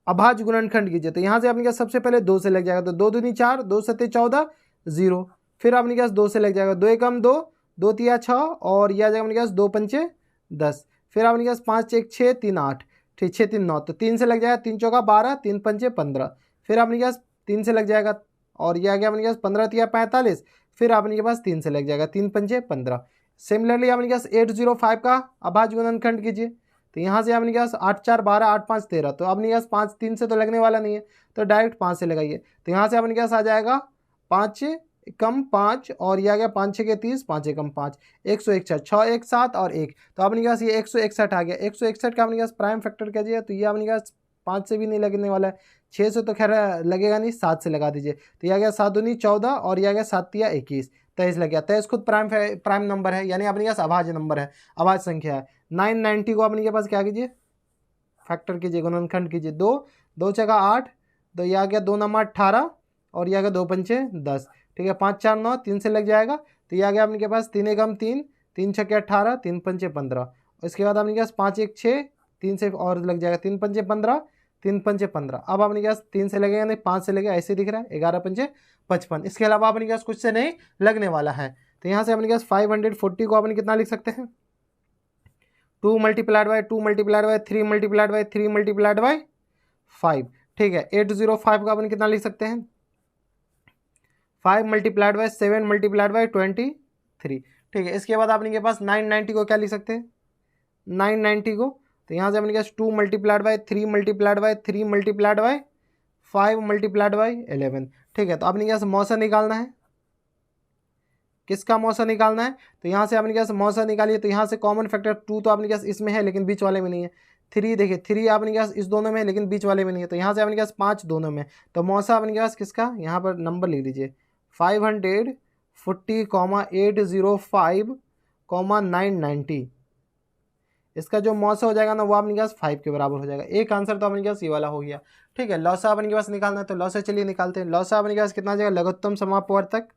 अभाज्य गुणनखंड कीजिए। तो यहाँ से अपने के पास सबसे पहले 2 से लग जाएगा, तो 2 दूनी 4, 2 सत्ते 14, 0। फिर अपने के पास 2 से लग जाएगा, 2 एकम 2, 2 तिया 6 और यह आ जाएगा अपने के पास 2 पंचे 10। फिर अपने के पास 5 1 6 3 8, ठीक, 6 3 9, तो 3 से लग जाएगा, 3 चौका 12, 3 पंचे 15। फिर अपने के पास 3 से लग जाएगा और यह आ गया अपने के पास 15 तिया 45। फिर अपने के पास 3 से लग जाएगा, 3 पंचे 15। सिमिलरली अपने के पास 805 का अभाज्य गुणनखंड कीजिए। तो यहाँ से अपने के पास 8 4 12, 8 5 13, तो अपने के पास 5 3 से तो लगने वाला नहीं है, तो डायरेक्ट 5 से लगाइए। तो यहाँ से अपने के पास आ जाएगा 5 कम 5 और यह आ गया 5 6 के 30, 5 एकम 5, 161, 6 1 7 और 1, तो अपने के पास ये 161 आ गया। 161 का अपने के पास प्राइम फैक्टर कीजिए, तो ये अपने के पास 5 से भी नहीं लगने वाला है, 6 से तो खैर लगेगा नहीं, 7 से लगा दीजिए। तो यह आ गया 7 दूनी 14 और यह आ गया 7 तिया 21, 23 लग गया। 23 खुद प्राइम नंबर है, यानी अपने के पास अभाज्य नंबर है, अभाज्य संख्या है। 990 को अपने के पास क्या कीजिए, फैक्टर कीजिए, गुणनखंड कीजिए। 2 2 जगह 8, तो यह आ गया 2 नंबर 18 और यह आ गया 2 पंचे 10, ठीक है। 5 4 9, 3 से लग जाएगा, तो यह आ गया अपने के पास 3 एकम 3, 3 छक्के 18, 3 पंचे 15। उसके बाद अपने के पास 5 1 6, 3 से और लग जाएगा, 3 पंचे 15, 3 पंचे 15। अब अपने के पास 3 से लगेगा नहीं, 5 से लगेगा, ऐसे दिख रहा है, 11 पंचे 55। इसके अलावा अपने के पास कुछ से नहीं लगने वाला है। तो यहाँ से अपने के पास 540 को अपने कितना लिख सकते हैं, 2 multiplied by 2 multiplied by 3 multiplied by 3 multiplied by 5, ठीक है। 805 का अपन कितना लिख सकते हैं, 5 मल्टीप्लाइड बाई 7 मल्टीप्लाइड बाई 23, ठीक है। इसके बाद अपने के पास 990 को क्या लिख सकते हैं, 990 को, तो यहाँ से अपने के पास 2 multiplied by 3 multiplied by 3 multiplied by 5 multiplied by 11, ठीक है। तो अपने के पास मौसा निकालना है, किसका मौसा निकालना है, तो यहाँ से अपने के पास मौसा निकालिए। तो यहाँ से कॉमन फैक्टर 2 तो अपने के पास इसमें है लेकिन बीच वाले में नहीं है। 3 देखिए, 3 अपने के पास इस दोनों में है लेकिन बीच वाले में नहीं है, तो यहाँ से अपने के पास 5 दोनों में। तो मौसा अपने के पास किसका, यहाँ पर नंबर लिख दीजिए, 540,805,990, इसका जो मौसा हो जाएगा ना वो अपने के पास 5 के बराबर हो जाएगा। एक आंसर तो अपने के पास ये वाला हो गया, ठीक है। लौसा अपने के पास निकालना है, तो लौसा चलिए निकालते हैं। लौसा अपने के पास कितना जाएगा, लघुत्तम समापवर्तक,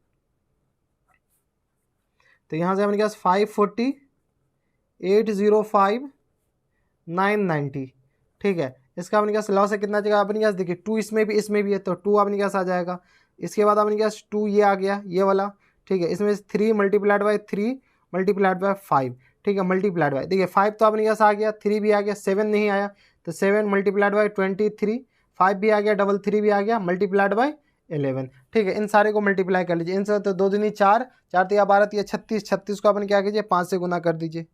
तो यहाँ से अपने के पास 540,805,990, ठीक है। इसका अपने के पास लॉस है कितना जाएगा, अपने के पास देखिए 2 इसमें भी है, तो 2 अपने के पास आ जाएगा। इसके बाद अपने के पास 2 ये आ गया, ये वाला, ठीक है। इसमें 3 मल्टीप्लाइड बाई 3 मल्टीप्लाइड बाई 5, ठीक है, मल्टीप्लाइड बाई, देखिए 5 तो अपने के पास आ गया, 3 भी आ गया, 7 नहीं आया, तो 7 मल्टीप्लाइड बाई 23, 5 भी आ गया, 3 भी आ गया, मल्टीप्लाइड बाई 11, ठीक है, इन सारे को मल्टीप्लाई कर लीजिए, इनसे तो 2 दूनी 4, 4 तिया 12 तिया 36, 36 को अपन क्या कीजिए 5 से गुना कर दीजिए,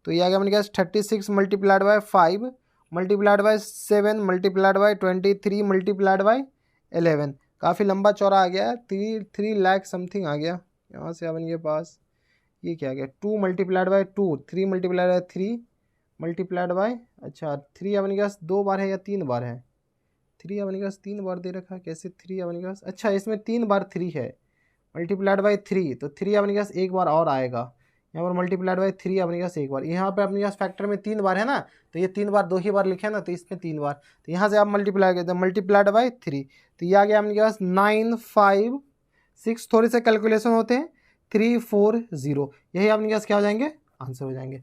तो ये आ गया अपने पास 36 multiplied by 5 multiplied by 7 multiplied by 23 multiplied by 11, काफ़ी लंबा चौड़ा आ गया, 3 लाख समथिंग आ गया। यहाँ से अपन के पास ये क्या आ गया 2 multiplied by 2, 3 multiplied by 3 multiplied by, अच्छा 3 अपन के पास 2 बार है या 3 बार है, 3 अपन के पास 3 बार दे रखा है, कैसे 3 अपन के पास, अच्छा इसमें 3 बार 3 है मल्टीप्लाइड बाय 3, तो 3 अपन के पास एक बार और आएगा, यहाँ पर मल्टीप्लाइड बाय 3 अपने पास एक बार, यहाँ पे अपने पास फैक्टर में 3 बार है ना, तो ये 3 बार 2 ही बार लिखे ना, तो इसमें 3 बार, तो यहाँ से आप मल्टीप्लाई करते हैं मल्टीप्लाइड बाय 3, तो ये आ गया अपने पास 9 5 6, थोड़े से कैलकुलेशन होते हैं 3 4 0, यही अपने पास क्या हो जाएंगे आंसर हो जाएंगे।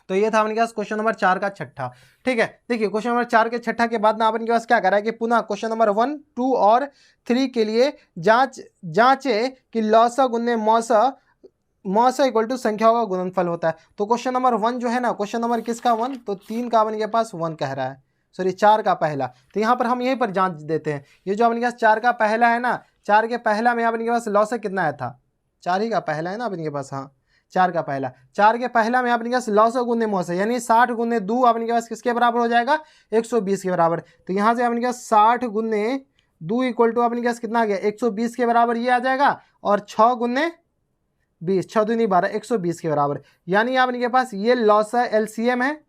तो ये था अपने पास क्वेश्चन नंबर 4 का छठा। ठीक है, देखिए क्वेश्चन नंबर 4 के छठा के बाद ना अपने पास क्या करा है कि पुनः क्वेश्चन नंबर 1 2 और 3 के लिए जांचे कि लौसा गुने मौसा इक्वल टू संख्याओं का गुणनफल होता है। तो क्वेश्चन नंबर 1 जो है ना, क्वेश्चन नंबर किसका 1, तो 3 का अपने के पास 1 कह रहा है, सॉरी 4 का पहला, तो यहाँ पर हम यहीं पर जांच देते हैं, ये जो अपने के पास 4 का पहला है ना, 4 के पहला में अपने के पास लौसा कितना आया था, 4 ही का पहला है ना अपने के पास, हाँ 4 का पहला, 4 के पहला में अपने पास लौसा गुने मौसा यानी 60 गुने 2 अपने के पास किसके बराबर हो जाएगा 120 के बराबर, तो यहाँ से अपने पास 60 गुने 2 इक्वल टू अपने पास कितना आ गया 120 के बराबर ये आ जाएगा, और 6 गुने 20, 6 दूनी 12 120 के बराबर, यानी आपने के पास ये लौसा एलसीएम है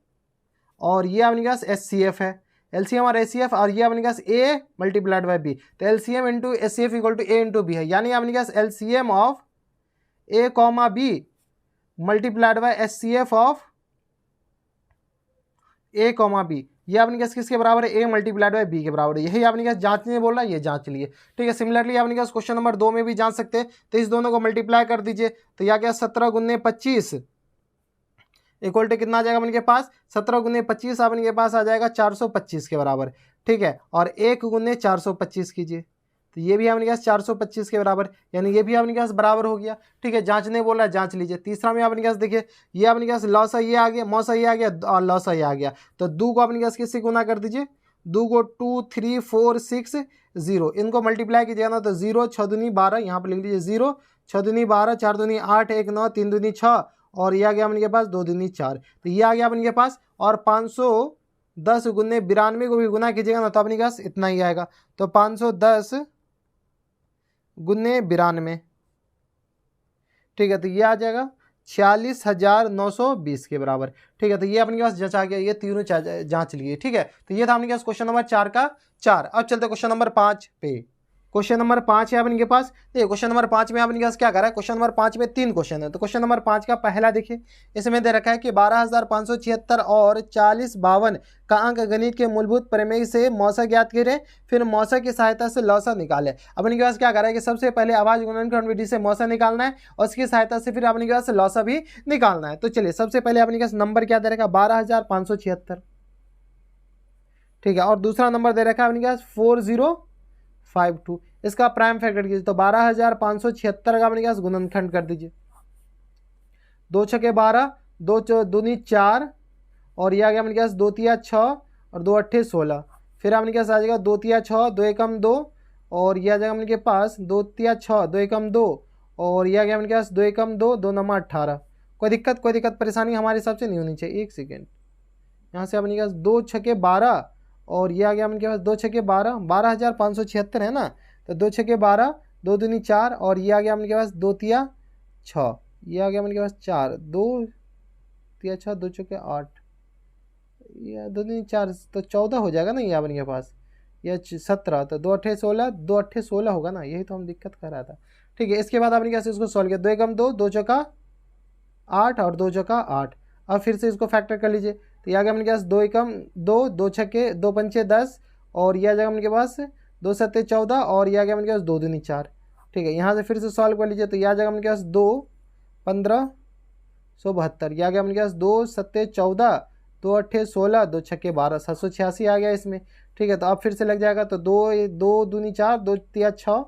और ये आपने पास एचसीएफ है, एलसीएम और एचसीएफ, और ये अपने पास ए मल्टीप्लाइड बाय बी, तो LCM into HCF equal to A into B है, यानी अपने पास LCM of A comma B multiplied by HCF of A comma B, ये अपने पास किसके बराबर है ए मल्टीप्लाइड बाय बी के बराबर है, यही अपने पास जांचने बोल रहा है, ये जांच लिए। ठीक है, सिमिलरली अपने पास क्वेश्चन नंबर 2 में भी जांच सकते हैं, तो इस दोनों को मल्टीप्लाई कर दीजिए, तो यह क्या 17 गुने 25 इक्वल टू कितना आ जाएगा अपने के पास 17 गुने 25 अपने के पास आ जाएगा 425 के बराबर। ठीक है, और 1 गुने 425 कीजिए, तो ये भी अपने पास 425 के बराबर, यानी ये भी अपने पास बराबर हो गया। ठीक है, जांचने बोला है जांच लीजिए। तीसरा में अपने पास देखिए, ये अपने पास लौसा ये आ गया, मौसा ये आ गया और लौसा ये आ गया, तो 2 को अपने पास किससे गुना कर दीजिए, 2 को 2 3 4 6 0, इनको मल्टीप्लाई कीजिएगा ना, तो 0 6 दूनी 12, यहाँ पर लिख लीजिए 0 6 दूनी 12 4 दूनी 8 1 9 3 दूनी 6, और ये आ गया अपने के पास 2 दूनी 4, तो ये आ गया अपने के पास, और 510 गुने 92 को भी गुना कीजिएगा ना, तो अपने पास इतना ही आएगा, तो 510 गुने 92, ठीक है, तो ये आ जाएगा 46,920 के बराबर। ठीक है, तो ये अपने पास जचा गया, ये तीनों जांच लिए। ठीक है, तो ये था अपने पास क्वेश्चन नंबर 4 का 4। अब चलते क्वेश्चन नंबर 5 पे। क्वेश्चन नंबर 5 है अपने के पास, देखिए क्वेश्चन नंबर 5 में अपने पास क्या कर रहा है, क्वेश्चन नंबर 5 में 3 क्वेश्चन है, तो क्वेश्चन नंबर 5 का पहला देखिए, इसमें दे रखा है कि 12,576 और 4052 का अंक गणित के मूलभूत प्रमेय से मौसा ज्ञात करें, फिर मौसा की सहायता से लौसा निकाले। अपने के पास क्या कर रहा है कि सबसे पहले आवाज गुणनखंड विधि से मौसा निकालना है और उसकी सहायता से फिर अपने के पास लौसा भी निकालना है। तो चलिए सबसे पहले अपने के पास नंबर क्या दे रखा है 12,576, ठीक है, और दूसरा नंबर दे रखा है अपने के पास 4052, इसका प्राइम फैक्टर कीजिए, तो 12,576 का अपने पास गुणनखंड कर दीजिए, 2 छके 12 2 दूनी 4, और यह आ गया अपने पास 2 तिया 6 और 2 अट्ठे 16, फिर अपने पास आ जाएगा 2 तिया 6 2 एकम 2, और यह आ जाएगा अपने के पास 2 तिया 6 2 एकम 2, और यह आ गया अपने पास 2 एकम 2 2 नमा 18। कोई दिक्कत परेशानी हमारे हिसाब से नहीं होनी चाहिए। एक सेकेंड, यहाँ से अपने पास 2 छके 12 और ये आ गया अपने पास 2 छके 12, 12,576 है ना, तो 2 छके 12 2 दूनी 4, और ये आ गया अपने पास 2 तिया 6, ये आ गया अपने पास 4 2 तिया 6 2 छके 8, ये 2 दूनी 4 तो 14 हो जाएगा ना, ये अपने पास ये 17, तो 2 अट्ठे 16 2 अट्ठे 16 होगा ना, यही तो हम दिक्कत कर रहा था। ठीक है, इसके बाद अपने पास इसको सॉल्व किया, 2 एकम 2 2 चौका 8 और 2 चौका 8, अब फिर से इसको फैक्टर कर लीजिए, तो यह आ गया अपने पास 2 एकम 2 2 छके 2 पंचे 10, और यह आ जाएगा अपने पास 2 सत्ते 14, और यह आ गया अपने पास 2 दूनी 4। ठीक है, यहाँ से फिर से सॉल्व कर लीजिए, तो यह आ जाएगा अपने पास 2 1572, यह आ गया अपने पास 2 सत्ते 14 2 अट्ठे 16 2 छक्के 12 786 आ गया इसमें। ठीक है, तो अब फिर से लग जाएगा, तो 2 दूनी 4 2 तिया 6,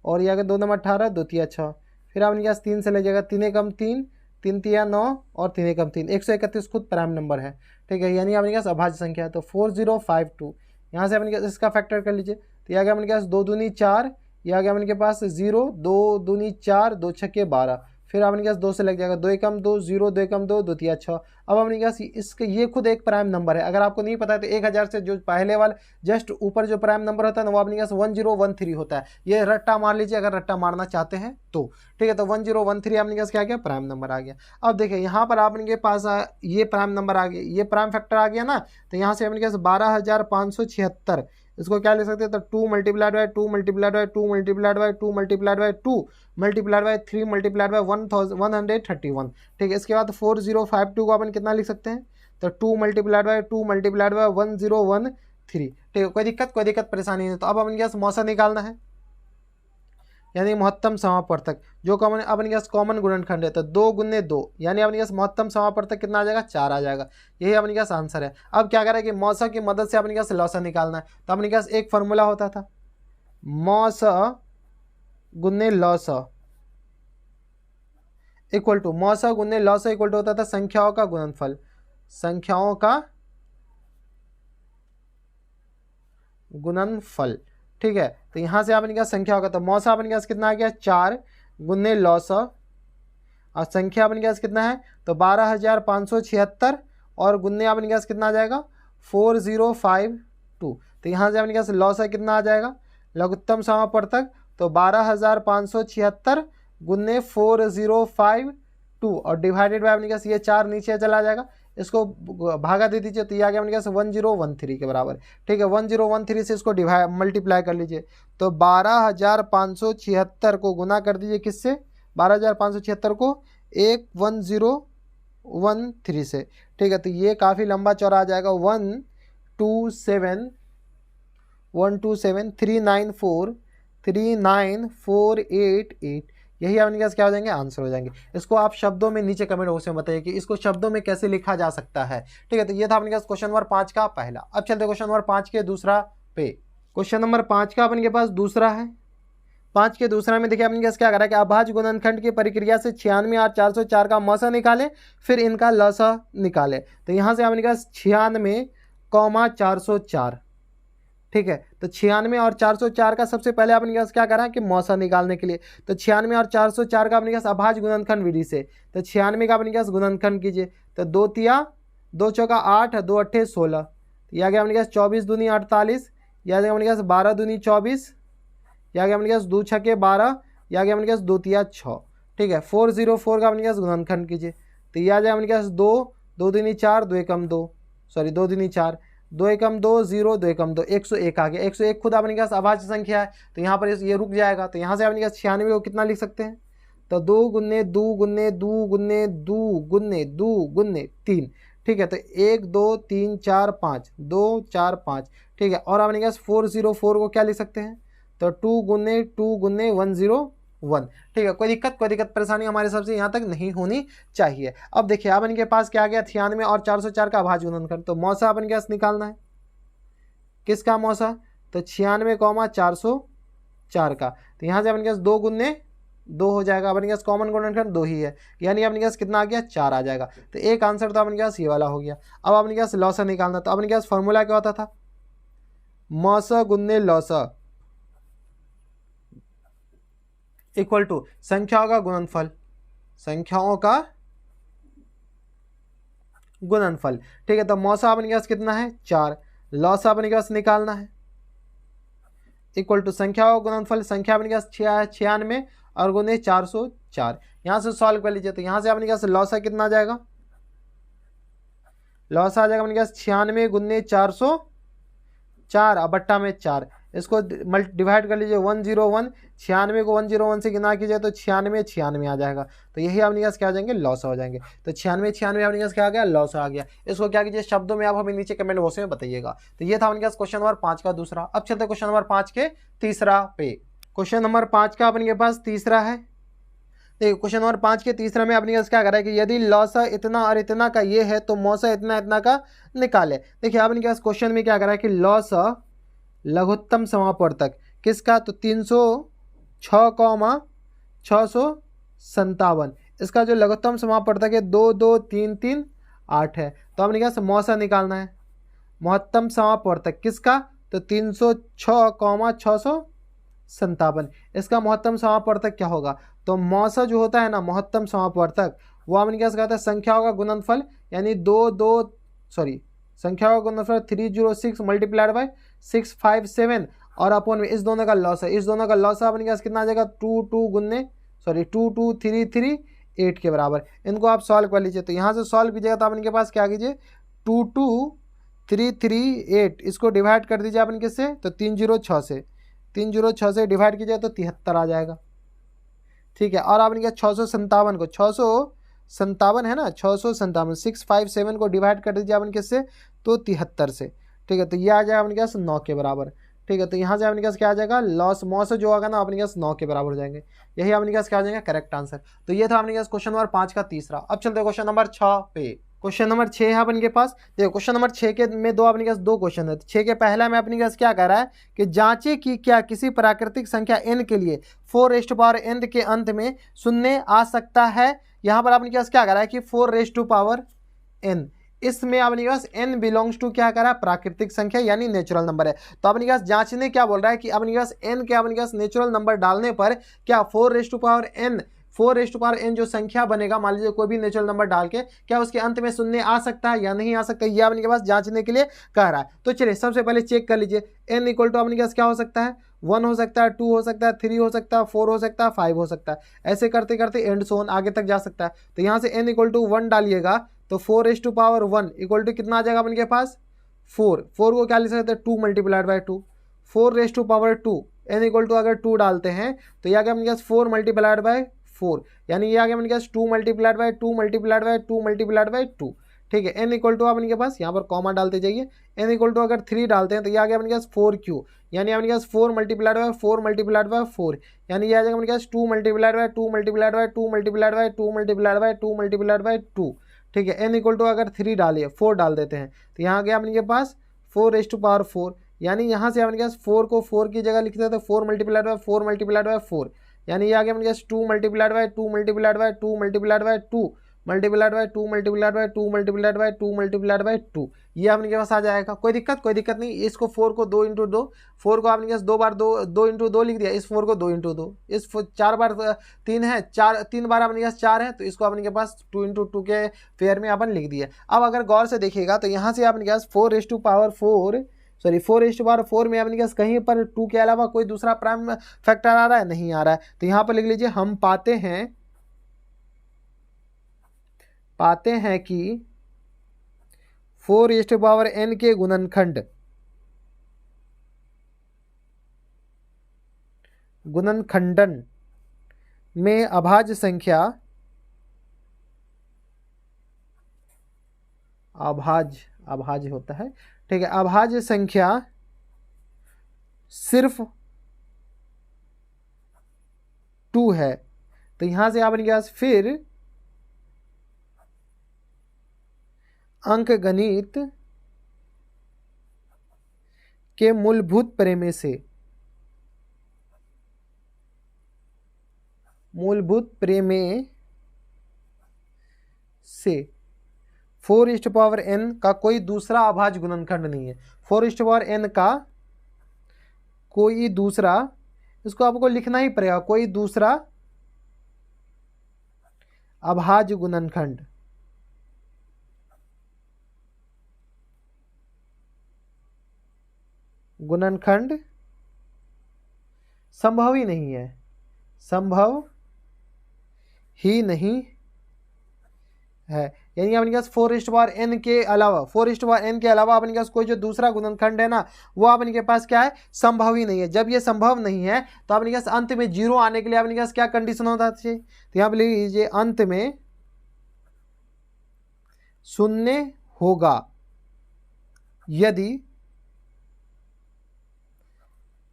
और यह आ गया 2 नंबर 18 2 तिया 6, फिर अपने पास 3 से लग जाएगा 3 एकम 3 3 तिया 9 और 3 एकम 3, 131 खुद प्राइम नंबर है। ठीक है, यानी अपने पास अभाज्य संख्या है, तो 4052, यहाँ से अपने इसका फैक्टर कर लीजिए, तो ये आ गया अपने पास 2 दूनी 4, ये आ गया अपने के पास 0, 2 दूनी 4, 2 छक्के 12, फिर अपने पास 2 से लग जाएगा, 2 एकम 2, 0, 2 एकम 2, 2 तिया 6। अब अपने पास इसके ये खुद एक प्राइम नंबर है। अगर आपको नहीं पता है तो 1000 से जो पहले वाला जस्ट ऊपर जो प्राइम नंबर होता है ना वो अपने पास 1013 होता है। ये रट्टा मार लीजिए अगर रट्टा मारना चाहते हैं तो, ठीक है। तो 1013 अपने पास क्या आ गया, प्राइम नंबर आ गया। अब देखिए यहाँ पर आपके पास ये प्राइम नंबर आ गया, ये प्राइम फैक्टर आ गया ना, तो यहाँ से अपने पास 12576, इसको क्या ले सकते हैं, तो 2 multiplied by 2 multiplied by 2 multiplied by 2 multiplied by 2 multiplied bye 3 multiplied by 131, ठीक है। इसके बाद 4052 को अपन कितना लिख सकते हैं, तो 2 मल्टीप्लाइड बाय 2 मल्टीप्लाइड बाय 1013, ठीक है। कोई दिक्कत परेशानी नहीं। तो अब अपन क्या मौसा निकालना है, यानी महत्तम समापवर्तक जो कॉमन अपने पास कॉमन गुणनखंड है, तो 2 गुने 2 यानी अपने पास महत्तम समापवर्तक कितना आ जाएगा, 4 आ जाएगा। यही अपने पास आंसर है। अब क्या करें कि मौसा की मदद से अपने पास लौसा निकालना है। तो अपने पास एक फॉर्मूला होता था, मौसा गुने लौसा इक्वल टू, मौसा गुने लौसा इक्वल टू होता था संख्याओं का गुणनफल, संख्याओं का गुणनफल, ठीक है। तो यहाँ से अपने पास संख्या होगा, तो मौसा अपने पास कितना आ गया, 4 गुने लौसा, और संख्या अपने पास कितना है, तो 12576, और गुने अपने पास कितना आ जाएगा, 4052। तो यहाँ से अपने पास लौसा कितना आ जाएगा, लघुत्तम समापवर्तक, तो 12576 गुने 4052, और डिवाइडेड बाय अपने पास ये 4 नीचे चला जाएगा, इसको भागा दे दीजिए, तो ये आ गया अपने पास 1013 के बराबर, ठीक है। 1013 से इसको मल्टीप्लाई कर लीजिए, तो 12576 को गुना कर दीजिए किससे, 12576 को 1013 से, ठीक है। तो ये काफ़ी लंबा चौड़ा आ जाएगा, 127394394 यही अपने पास क्या हो जाएंगे, आंसर हो जाएंगे। इसको आप शब्दों में नीचे कमेंट बॉक्स में बताइए कि इसको शब्दों में कैसे लिखा जा सकता है, ठीक है। तो ये था अपने पास क्वेश्चन नंबर 5 का पहला। अब चलते क्वेश्चन नंबर 5 के दूसरा पे। क्वेश्चन नंबर 5 का अपने के पास दूसरा है। 5 के दूसरा में देखिए अपने पास क्या करा है कि अभाज्य गुणनखंड की प्रक्रिया से 96 और 404 का मौसा निकाले, फिर इनका लसा निकाले। तो यहाँ से अपने पास 96,404, ठीक है। तो 96 और 404 का सबसे पहले अपने पास क्या करा कि मौसा निकालने के लिए, तो 96 और 404 का अपने पास अभाज्य गुणनखंड विधि से, तो 96 का अपने पास गुणनखंड कीजिए, तो 2 तिया 2 चौका 8, 2 अट्ठे 16, तो यह गया अपने पास 24 दूनी 48, यह गया अपने पास 12 दूनी 24, यह गया अपने पास 2 छक्के 12, यह गया अपने पास 2 तिया 6, ठीक है। 404 का अपने पास गुणनखंड कीजिए, तो यह आ जाए अपने पास 2 2 दूनी 4, 2 एकम 2, सॉरी 2 दूनी 4, 2 एकम 2, 0 2 एकम 2, 101 आ गया। 101 खुद अपने पास अभाज्य संख्या है, तो यहाँ पर ये रुक जाएगा। तो यहाँ से अपने पास 96 को कितना लिख सकते हैं, तो 2 गुने 2 गुने 2 गुने 2 गुने 2 गुने 3, ठीक है। तो 1 2 3 4 5, 2 4 5, ठीक है। और अपने पास 404 को क्या लिख सकते हैं, तो 2 गुने 101, ठीक है। कोई दिक्कत परेशानी हमारे हिसाब से यहाँ तक नहीं होनी चाहिए। अब देखिए अब इनके पास क्या आ गया, 96 और 404 का अभाज्य गुणनखंड, तो मौसा अपन के पास निकालना है, किसका मौसा, तो 96,404 का। तो यहाँ से अपन के पास 2 गुने 2 हो जाएगा, अपने पास कॉमन गुणनखंड 2 ही है, यानी अपने पास कितना आ गया, 4 आ जाएगा। तो एक आंसर तो अपने पास ये वाला हो गया। अब अपने पास लौसा निकालना, तो अपने पास फॉर्मूला क्या होता था, मौसा गुने लौसा इक्वल टू संख्याओं का गुणनफल, संख्याओं का गुणनफल, ठीक है। तो मौसा अपने पास कितना है, 4, लौसा अपने पास निकालना है, इक्वल टू संख्याओं का गुणनफल, संख्या अपने पास 96 और गुने 404। यहाँ से सॉल्व कर लीजिए, तो यहाँ से अपने पास लौसा कितना आ जाएगा, लौसा आ जाएगा अपने पास 96 गुने 404 और बट्टा में 4, इसको डिवाइड कर लीजिए 101, 96 को 101 से गिना कीजिए तो 96 आ जाएगा। तो यही अपने पास क्या आ जाएंगे, लौसा हो जाएंगे। तो 96 अपने पास क्या आ गया, लौसा आ गया। इसको क्या कीजिए शब्दों में आप हमें नीचे कमेंट बॉक्स में बताइएगा। तो ये था अपने पास क्वेश्चन नंबर 5 का दूसरा। अब चलते क्वेश्चन नंबर 5 के तीसरा पे। क्वेश्चन नंबर 5 का अपने पास तीसरा है। देखिए क्वेश्चन नंबर 5 के तीसरा में अपने पास क्या करा है कि यदि लौसा इतना और इतना का ये है तो मौसा इतना इतना का निकाले। देखिए अपने पास क्वेश्चन में क्या करा है कि लौसा लघुत्तम समापवर्तक किसका, तो 306,657, इसका जो लघुत्तम समापवर्तक है 22338 है। तो हमने क्या मौसा निकालना है, महत्तम समापवर्तक किसका, तो 306,657। इसका महत्तम समापवर्तक क्या होगा? तो मौसा जो होता है ना, महत्तम समापवर्तक, वो हमने क्या कहता है, संख्याओं का गुणनफल, यानी संख्याओं का गुणनफल 306 मल्टीप्लाइड बाय 657 और अपॉन में इस दोनों का लॉस है, इस दोनों का लॉस है अपने पास कितना आ जाएगा, 22338 के बराबर। इनको आप सॉल्व कर लीजिए। तो यहाँ से सॉल्व कीजिएगा तो आपके पास क्या कीजिए, 22338 इसको डिवाइड कर दीजिए आप इनके से, तो 306 से डिवाइड कीजिए तो 73 आ जाएगा। ठीक है, और आपने क्या 657 को 657 है ना, 657 657 को डिवाइड कर दीजिए आप इनके से तो 73 से। ठीक है, तो ये आ जाएगा अपने पास 9 के बराबर। ठीक है, तो यहाँ से अपने पास क्या आ जाएगा, लॉस मॉस जो होगा ना अपने पास 9 के बराबर हो जाएंगे। यही अपने पास क्या हो जाएगा, करेक्ट आंसर। तो ये था अपने पास क्वेश्चन नंबर 5 का तीसरा। अब चलते हैं क्वेश्चन नंबर 6 पे। क्वेश्चन नंबर 6 है अपन के पास। देखो क्वेश्चन नंबर 6 के में अपने पास दो क्वेश्चन है। 6 के पहला में अपने पास क्या कह रहा है कि जांचे कि क्या किसी प्राकृतिक संख्या n के लिए 4n के अंत में शून्य आ सकता है। यहाँ पर अपने पास क्या कह रहा है कि 4n, इसमें अपने पास n बिलोंग्स टू क्या कर रहा है, प्राकृतिक संख्या यानी नेचुरल नंबर है। तो अपने पास जांचने क्या बोल रहा है कि अपने पास n के अपने पास नेचुरल नंबर डालने पर क्या 4n जो संख्या बनेगा, मान लीजिए कोई भी नेचुरल नंबर डाल के, क्या उसके अंत में शून्य आ सकता है या नहीं आ सकता, ये अपने पास जांचने के लिए कह रहा है। तो चलिए सबसे पहले चेक कर लीजिए, n इक्वल टू अपने पास क्या हो सकता है, 1 हो सकता है, 2 हो सकता है, 3 हो सकता है, 4 हो सकता है, 5 हो सकता है। ऐसे करते करते एंड सो ऑन आगे तक जा सकता है। तो यहाँ से n इक्वल टू 1 डालिएगा तो 4n इक्वल टू कितना आ जाएगा अपने पास 4 को क्या लिख सकते हैं, 2 multiplied by 2, 4n n equal to अगर 2 डालते हैं तो यह आ गया अपने पास 4 मल्टीप्लाइड बाय 4, यानी ये आ गया अपने पास 2 multiplied by 2 multiplied by 2 multiplied by 2। ठीक है, n इक्वल टू अपने पास यहाँ पर कॉमा डालते जाइए, n इक्वल टू अगर 3 डालते हैं तो ये आ गया अपने पास 4q, यानी अपने पास 4 मल्टीप्लाइड बाय 4 मल्टीप्लाइड बाय 4, यानी ये आ जाएगा अपने पास 2 multiplied by 2 multiplied by 2 multiplied by 2 multiplied by 2 multiplied by 2। ठीक है, n इक्वल टू अगर 3 डालिए 4 डाल देते हैं तो यहाँ आ गया अपने पास 4 यानी यहाँ से अपने पास 4 को 4 की जगह लिखते हैं तो 4 मल्टीप्लाइड बाय 4 मल्टीप्लाइड बाय 4, यानी ये आ गया अपने पास 2 multiplied by 2 multiplied by 2 multiplied by 2 multiplied by 2 multiplied by 2 multiplied by 2 multiplied by 2, ये अपने पास आ जाएगा। कोई दिक्कत नहीं। इसको 4 को 2 इंटू 2, 4 को आपने पास 2 बार 2 इंटू 2 लिख दिया, इस 4 को 2 इंटू 2, इस 4 बार 3 है, 3 बार अपने पास 4 है, तो इसको अपने के पास 2 इंटू 2 के पेयर में अपन लिख दिया। अब अगर गौर से देखिएगा तो यहाँ से अपने पास 4 में अपने पास कहीं पर 2 के अलावा कोई दूसरा प्राइम फैक्टर आ रहा है, नहीं आ रहा है। तो यहाँ पर लिख लीजिए, हम पाते हैं कि 4n के गुणनखंडन में अभाज्य संख्या अभाज्य होता है। ठीक है, अभाज्य संख्या सिर्फ 2 है। तो यहां से आपने क्या, फिर अंकगणित के मूलभूत प्रमेय से 4n का कोई दूसरा अभाज्य गुणनखंड नहीं है। 4n का कोई दूसरा, इसको आपको लिखना ही पड़ेगा, कोई दूसरा अभाज्य गुणनखंड संभव ही नहीं है, यानी अपने पास 4n के अलावा अपने पास कोई जो दूसरा गुणनखंड है ना, वो अपने के पास क्या है, संभव ही नहीं है। जब ये संभव नहीं है तो अपने पास अंत में 0 आने के लिए अपने पास क्या कंडीशन होता है, तो यहाँ पे लिख लीजिए, अंत में शून्य होगा यदि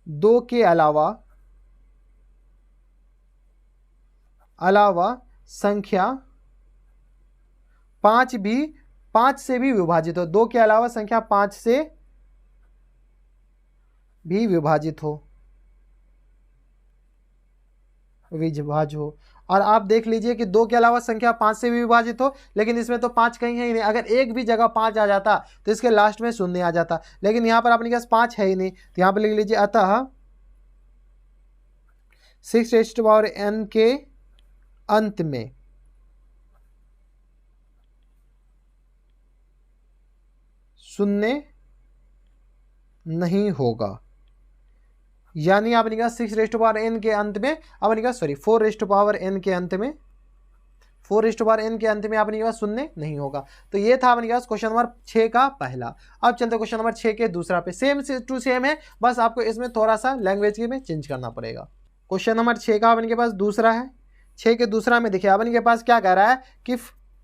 2 के अलावा संख्या 5 से भी विभाजित हो। 2 के अलावा संख्या 5 से भी विभाजित हो। विभाज्य हो। और आप देख लीजिए कि 2 के अलावा संख्या 5 से भी विभाजित हो, लेकिन इसमें तो 5 कहीं है ही नहीं। अगर एक भी जगह 5 आ जाता तो इसके लास्ट में 0 आ जाता, लेकिन यहाँ पर अपने पास 5 है ही नहीं, तो यहाँ पर लिख लीजिए अतः 6n के अंत में शून्य नहीं होगा। यानी आपने कहा 6n के अंत में आपने कहा 4n के अंत में 4n के अंत में आपने कहा शून्य नहीं होगा। तो ये था आपने कहा क्वेश्चन नंबर 6 का पहला। अब चलते क्वेश्चन नंबर 6 के दूसरा पे। सेम टू सेम है, बस आपको इसमें थोड़ा सा लैंग्वेज के में चेंज करना पड़ेगा। क्वेश्चन नंबर 6 का आपके पास दूसरा है। 6 के दूसरा में देखिए आपके पास क्या कह रहा है कि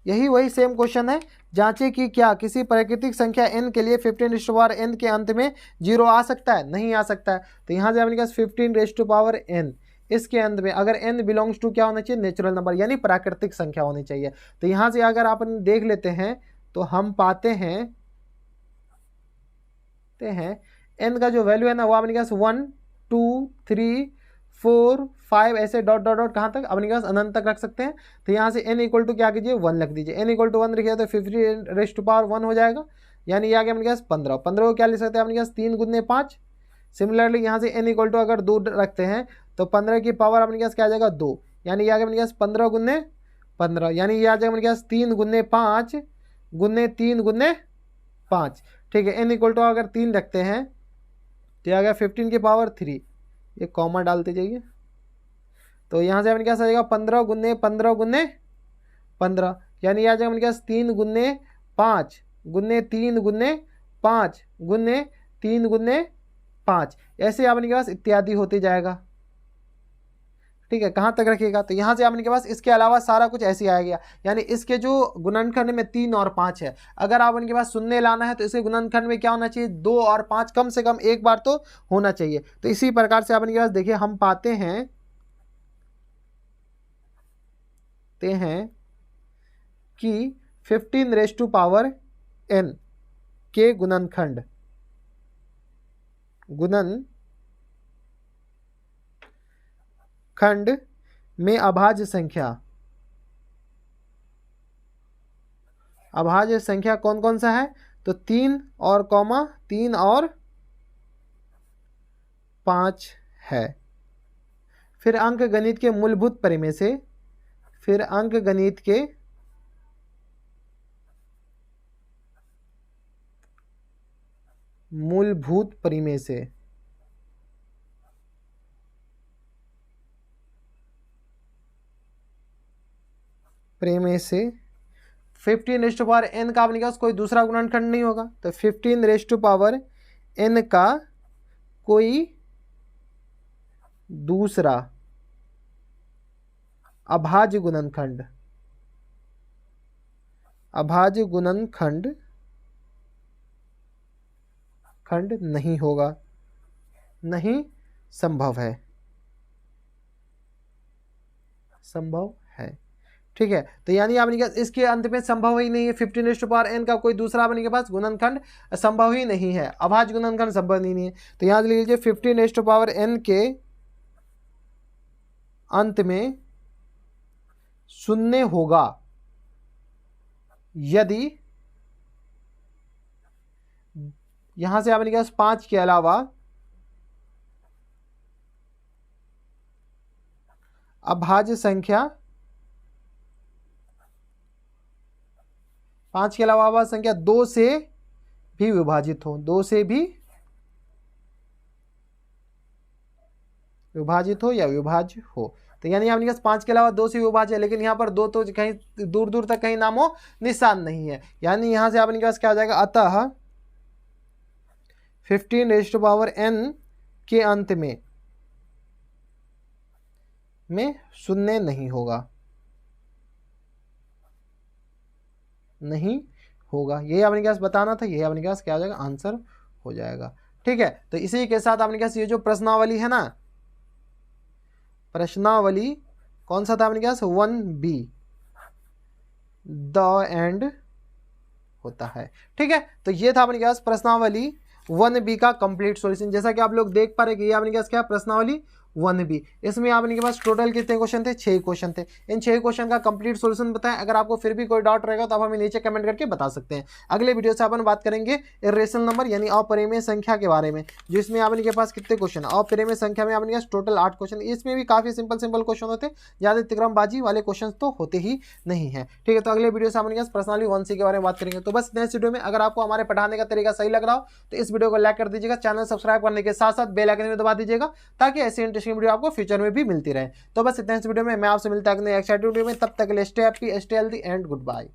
यही वही सेम क्वेश्चन है, जांचें कि क्या किसी प्राकृतिक संख्या n के लिए 15n के अंत में 0 आ सकता है, नहीं आ सकता है। तो यहाँ से आपके पास 15n इसके अंत में अगर n बिलोंग्स टू क्या होना चाहिए, नेचुरल नंबर यानी प्राकृतिक संख्या होनी चाहिए। तो यहाँ से अगर आप देख लेते हैं तो हम पाते हैं n का जो वैल्यू है ना वो आपके पास 1 2 3 4 5 ऐसे डॉट डॉट डॉट कहाँ तक अपने पास अनंत तक रख सकते हैं। तो यहाँ से n इक्वल टू क्या कीजिए 1 रख दीजिए। n इक्वल टू 1 रखिए तो 15 हो जाएगा, यानी ये आ गया अपने पास 15। 15 को क्या ले सकते हैं अपने पास 3 गुने 5। सिमिलरली यहाँ से n इक्वल टू अगर 2 रखते हैं तो 15 की पावर अपने पास क्या आ जाएगा 2, यानी ये आ गया अपने पास 15 गुने 15, यानी ये आ जाएगा अपने पास 3 गुने 5 गुने 3 गुने 5। ठीक है, n इक्वल टू अगर 3 रखते हैं तो आ गया 15 की पावर 3, ये कॉमा डालते जाइए। तो यहाँ से अपने पास आ जाएगा 15 गुने 15 गुने 15, यानी आ जाएगा अपने पास 3 गुने 5 गुने 3 गुने 5 गुने 3 गुने 5, ऐसे आपने के पास इत्यादि होते जाएगा। ठीक है, कहाँ तक रखिएगा, तो यहाँ से आपने के पास इसके अलावा सारा कुछ ऐसे आ गया, यानी इसके जो गुणनखंड में 3 और 5 है, अगर आप उनके पास शून्य लाना है तो इसके गुणनखंड में क्या होना चाहिए 2 और 5 कम से कम एक बार तो होना चाहिए। तो इसी प्रकार से आपने के पास देखिए हम पाते हैं कि 15n के गुणनखंड में अभाज्य संख्या कौन कौन सा है, तो 3 और 5 है। फिर अंक गणित के मूलभूत परिमेय से प्रेमे से 15n का अपने पास कोई दूसरा गुणनखंड नहीं होगा, तो 15n का कोई दूसरा अभाज्य गुणनखंड नहीं होगा, नहीं संभव है। ठीक है, तो यानी आपने कहा इसके अंत में संभव ही नहीं है, 15n का कोई दूसरा आपने के पास गुणनखंड संभव ही नहीं है, अभाज्य गुणनखंड संभव नहीं है। तो यहाँ लिख लीजिए 15n के अंत में शून्य होगा यदि यहां से आपने कहा 5 के अलावा अभाज्य संख्या 2 से भी विभाजित हो, या विभाज्य हो। तो यानी आपके पास 5 के अलावा 2 से विभाज्य है, लेकिन यहाँ पर 2 तो कहीं दूर दूर तक कहीं नामो निशान नहीं है, यानी यहाँ से आपके पास क्या आ जाएगा, अतः 15n के अंत में शून्य नहीं होगा, यही आपने पास बताना था, यही आपने पास क्या आ जाएगा, आंसर हो जाएगा। ठीक है, तो इसी के साथ आपने पास ये जो प्रश्नावली है ना, प्रश्नावली कौन सा था आपने पास 1b द एंड होता है। ठीक है, तो ये था अपने पास प्रश्नावली 1b का कंप्लीट सॉल्यूशन। जैसा कि आप लोग देख पा रहे कि ये आपने पास क्या प्रश्नावली 1B। इसमें आपने के पास टोटल कितने क्वेश्चन थे? 6 क्वेश्चन थे। इन 6 क्वेश्चन का कंप्लीट सॉल्यूशन बताएं। अगर आपको फिर भी कोई डाउट रहेगा तो आप हमें नीचे कमेंट करके बता सकते हैं। अगले वीडियो से अपन बात करेंगे इर्रेशनल नंबर यानी अपरिमेय संख्या के बारे में, जिसमें आपने के पास कितने क्वेश्चन अपरिमेय संख्या में आपने के पास टोटल 8 क्वेश्चन। इसमें भी काफी सिंपल क्वेश्चन होते हैं, ज्यादा तिकड़मबाजी वाले क्वेश्चन तो होते ही नहीं है। ठीक है, तो अगले वीडियो से आपने के पास पर्सनली 1C के बारे में बात करेंगे। तो बस नेक्स्ट वीडियो में अगर आपको हमारे पढ़ाने का तरीका सही लग रहा हो तो इस वीडियो को लाइक कर दीजिएगा, चैनल सब्सक्राइब करने के साथ साथ बेल आइकन में दबा दीजिएगा ताकि ऐसी इंटरेस्टिंग वीडियो आपको फ्यूचर में भी मिलती रहे। तो बस इतना इस वीडियो में, मैं आपसे मिलता हूं अगले एक्साइटेड वीडियो में। तब तक के लिए stay happy, stay healthy and good bye.